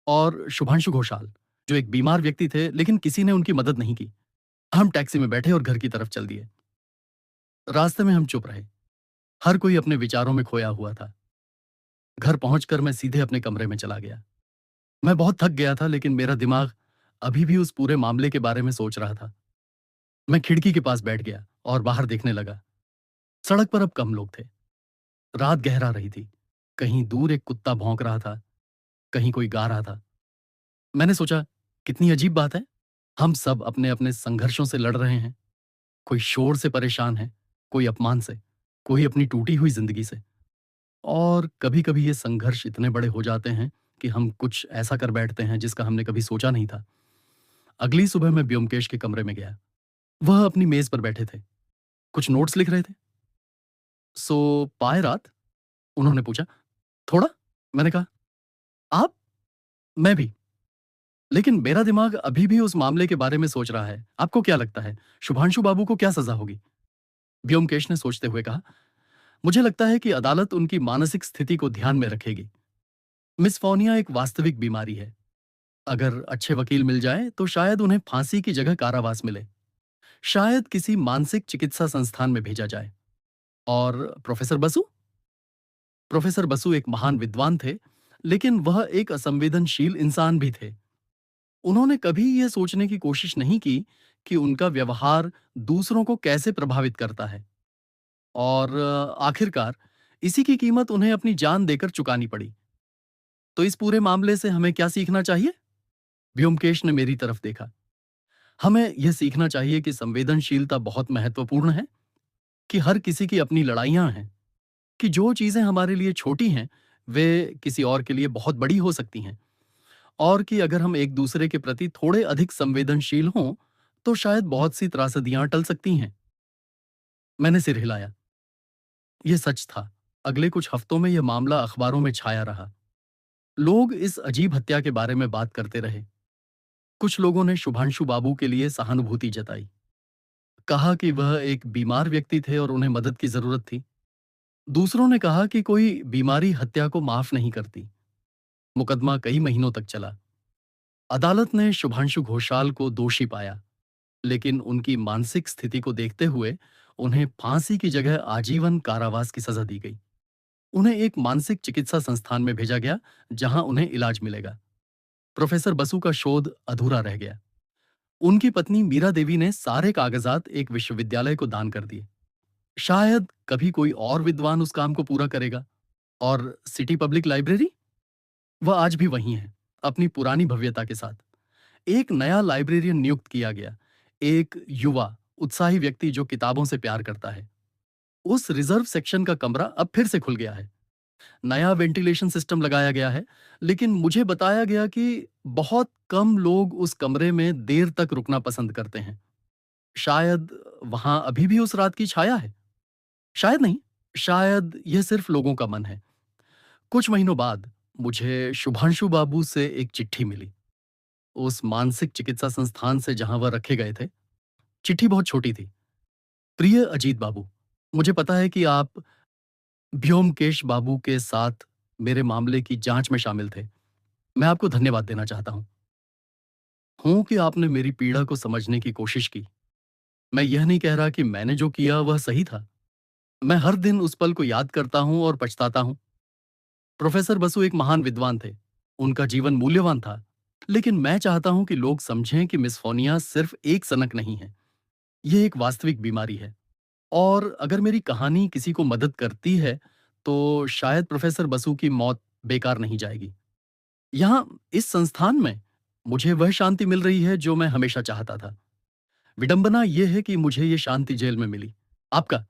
और शुभांशु घोषाल, जो एक बीमार व्यक्ति थे लेकिन किसी ने उनकी मदद नहीं की। हम टैक्सी में बैठे और घर की तरफ चल दिए। रास्ते में हम चुप रहे। हर कोई अपने विचारों में खोया हुआ था। घर पहुंचकर मैं सीधे अपने कमरे में चला गया। मैं बहुत थक गया था, लेकिन मेरा दिमाग अभी भी उस पूरे मामले के बारे में सोच रहा था। मैं खिड़की के पास बैठ गया और बाहर देखने लगा। सड़क पर अब कम लोग थे। रात गहरा रही थी। कहीं दूर एक कुत्ता भौंक रहा था, कहीं कोई गा रहा था। मैंने सोचा, कितनी अजीब बात है। हम सब अपने अपने संघर्षों से लड़ रहे हैं। कोई शोर से परेशान है, कोई अपमान से, कोई अपनी टूटी हुई जिंदगी से। और कभी कभी ये संघर्ष इतने बड़े हो जाते हैं कि हम कुछ ऐसा कर बैठते हैं जिसका हमने कभी सोचा नहीं था। अगली सुबह मैं ब्योमकेश के कमरे में गया। वह अपनी मेज पर बैठे थे, कुछ नोट्स लिख रहे थे। सो पाए रात, उन्होंने पूछा। थोड़ा, मैंने कहा। आप? मैं भी। लेकिन मेरा दिमाग अभी भी उस मामले के बारे में सोच रहा है। आपको क्या लगता है, शुभांशु बाबू को क्या सजा होगी? ब्योमकेश ने सोचते हुए कहा, मुझे लगता है कि अदालत उनकी मानसिक स्थिति को ध्यान में रखेगी। मिसफोनिया एक वास्तविक बीमारी है। अगर अच्छे वकील मिल जाए तो शायद उन्हें फांसी की जगह कारावास मिले। शायद किसी मानसिक चिकित्सा संस्थान में भेजा जाए। और प्रोफेसर बसु एक महान विद्वान थे, लेकिन वह एक असंवेदनशील इंसान भी थे। उन्होंने कभी यह सोचने की कोशिश नहीं की कि उनका व्यवहार दूसरों को कैसे प्रभावित करता है। और आखिरकार इसी की कीमत उन्हें अपनी जान देकर चुकानी पड़ी। तो इस पूरे मामले से हमें क्या सीखना चाहिए? व्योमकेश ने मेरी तरफ देखा। हमें यह सीखना चाहिए कि संवेदनशीलता बहुत महत्वपूर्ण है, कि हर किसी की अपनी लड़ाइयां हैं, कि जो चीजें हमारे लिए छोटी हैं वे किसी और के लिए बहुत बड़ी हो सकती हैं, और कि अगर हम एक दूसरे के प्रति थोड़े अधिक संवेदनशील हों तो शायद बहुत सी त्रासदियां टल सकती हैं। मैंने सिर हिलाया। यह सच था। अगले कुछ हफ्तों में यह मामला अखबारों में छाया रहा। लोग इस अजीब हत्या के बारे में बात करते रहे। कुछ लोगों ने शुभांशु बाबू के लिए सहानुभूति जताई, कहा कि वह एक बीमार व्यक्ति थे और उन्हें मदद की जरूरत थी। दूसरों ने कहा कि कोई बीमारी हत्या को माफ नहीं करती। मुकदमा कई महीनों तक चला। अदालत ने शुभांशु घोषाल को दोषी पाया, लेकिन उनकी मानसिक स्थिति को देखते हुए उन्हें फांसी की जगह आजीवन कारावास की सजा दी गई। उन्हें एक मानसिक चिकित्सा संस्थान में भेजा गया, जहां उन्हें इलाज मिलेगा। प्रोफेसर बसु का शोध अधूरा रह गया। उनकी पत्नी मीरा देवी ने सारे कागजात एक विश्वविद्यालय को दान कर दिए। शायद कभी कोई और विद्वान उस काम को पूरा करेगा। और सिटी पब्लिक लाइब्रेरी, वह आज भी वही है, अपनी पुरानी भव्यता के साथ। एक नया लाइब्रेरियन नियुक्त किया गया, एक युवा उत्साही व्यक्ति जो किताबों से प्यार करता है। उस रिजर्व सेक्शन का कमरा अब फिर से खुल गया है। नया वेंटिलेशन सिस्टम लगाया गया है, लेकिन मुझे बताया गया कि बहुत कम लोग उस कमरे में देर तक रुकना पसंद करते हैं। शायद वहां अभी भी उस रात की छाया है। शायद नहीं, शायद यह सिर्फ लोगों का मन है। कुछ महीनों बाद मुझे शुभांशु बाबू से एक चिट्ठी मिली, उस मानसिक चिकित्सा संस्थान से जहां वह रखे गए थे। चिट्ठी बहुत छोटी थी। प्रिय अजीत बाबू, मुझे पता है कि आप व्योमकेश बाबू के साथ मेरे मामले की जांच में शामिल थे। मैं आपको धन्यवाद देना चाहता हूं कि आपने मेरी पीड़ा को समझने की कोशिश की। मैं यह नहीं कह रहा कि मैंने जो किया वह सही था। मैं हर दिन उस पल को याद करता हूं और पछताता हूं। प्रोफेसर बसु एक महान विद्वान थे। उनका जीवन मूल्यवान था। लेकिन मैं चाहता हूं कि लोग समझें कि मिसफोनिया सिर्फ एक सनक नहीं है। यह एक वास्तविक बीमारी है। और अगर मेरी कहानी किसी को मदद करती है, तो शायद प्रोफेसर बसु की मौत बेकार नहीं जाएगी। यहाँ इस संस्थान में मुझे वह शांति मिल रही है जो मैं हमेशा चाहता था। विडंबना यह है कि मुझे यह शांति जेल में मिली। आपका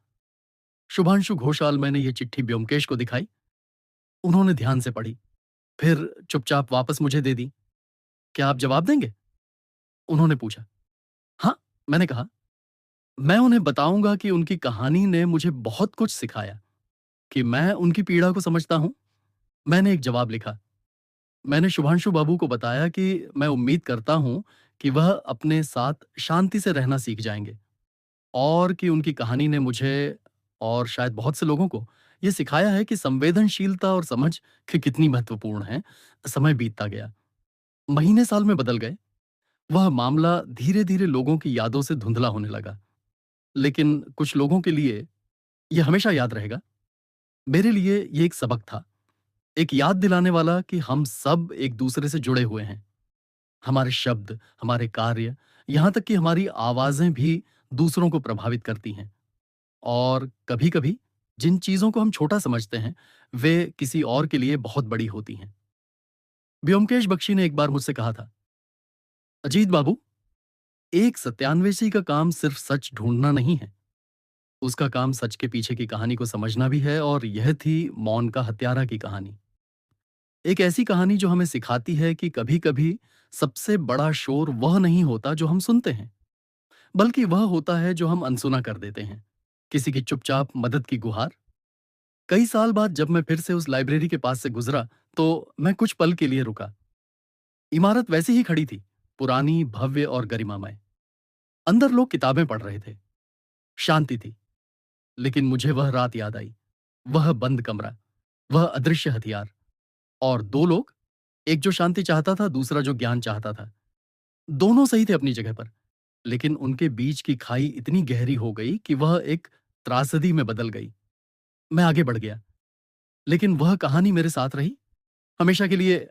शुभांशु घोषाल। मैंने ये चिट्ठी ब्योमकेश को दिखाई। उन्होंने ध्यान से पढ़ी, फिर चुपचाप वापस मुझे दे दी। क्या आप जवाब देंगे? उन्होंने पूछा। हाँ, मैंने कहा। मैं उन्हें बताऊंगा कि उनकी कहानी ने मुझे बहुत कुछ सिखाया, कि मैं उनकी पीड़ा को समझता हूं। मैंने एक जवाब लिखा। मैंने शुभांशु बाबू को बताया कि मैं उम्मीद करता हूं कि वह अपने साथ शांति से रहना सीख जाएंगे, और कि उनकी कहानी ने मुझे और शायद बहुत से लोगों को यह सिखाया है कि संवेदनशीलता और समझ कितनी महत्वपूर्ण है। समय बीतता गया। महीने साल में बदल गए। वह मामला धीरे धीरे लोगों की यादों से धुंधला होने लगा। लेकिन कुछ लोगों के लिए यह हमेशा याद रहेगा। मेरे लिए ये एक सबक था, एक याद दिलाने वाला कि हम सब एक दूसरे से जुड़े हुए हैं। हमारे शब्द, हमारे कार्य, यहाँ तक कि हमारी आवाजें भी दूसरों को प्रभावित करती हैं। और कभी-कभी जिन चीजों को हम छोटा समझते हैं, वे किसी और के लिए बहुत बड़ी होती हैं। ब्योमकेश बख्शी ने एक बार मुझसे कहा था, अजीत बाबू, एक सत्यान्वेषी का काम सिर्फ सच ढूंढना नहीं है। उसका काम सच के पीछे की कहानी को समझना भी है। और यह थी मौन का हत्यारा की कहानी। एक ऐसी कहानी जो हमें सिखाती है कि कभी-कभी सबसे बड़ा शोर वह नहीं होता जो हम सुनते हैं, बल्कि वह होता है जो हम अनसुना कर देते हैं। किसी की चुपचाप मदद की गुहार। कई साल बाद जब मैं फिर से उस लाइब्रेरी के पास से गुजरा, तो मैं कुछ पल के लिए रुका। इमारत वैसी ही खड़ी थी, पुरानी, भव्य और गरिमामय। अंदर लोग किताबें पढ़ रहे थे। शांति थी। लेकिन मुझे वह रात याद आई, वह बंद कमरा, वह अदृश्य हथियार, और दो लोग, एक जो शांति चाहता था, दूसरा जो ज्ञान चाहता था। दोनों सही थे अपनी जगह पर, लेकिन उनके बीच की खाई इतनी गहरी हो गई कि वह एक त्रासदी में बदल गई। मैं आगे बढ़ गया, लेकिन वह कहानी मेरे साथ रही, हमेशा के लिए।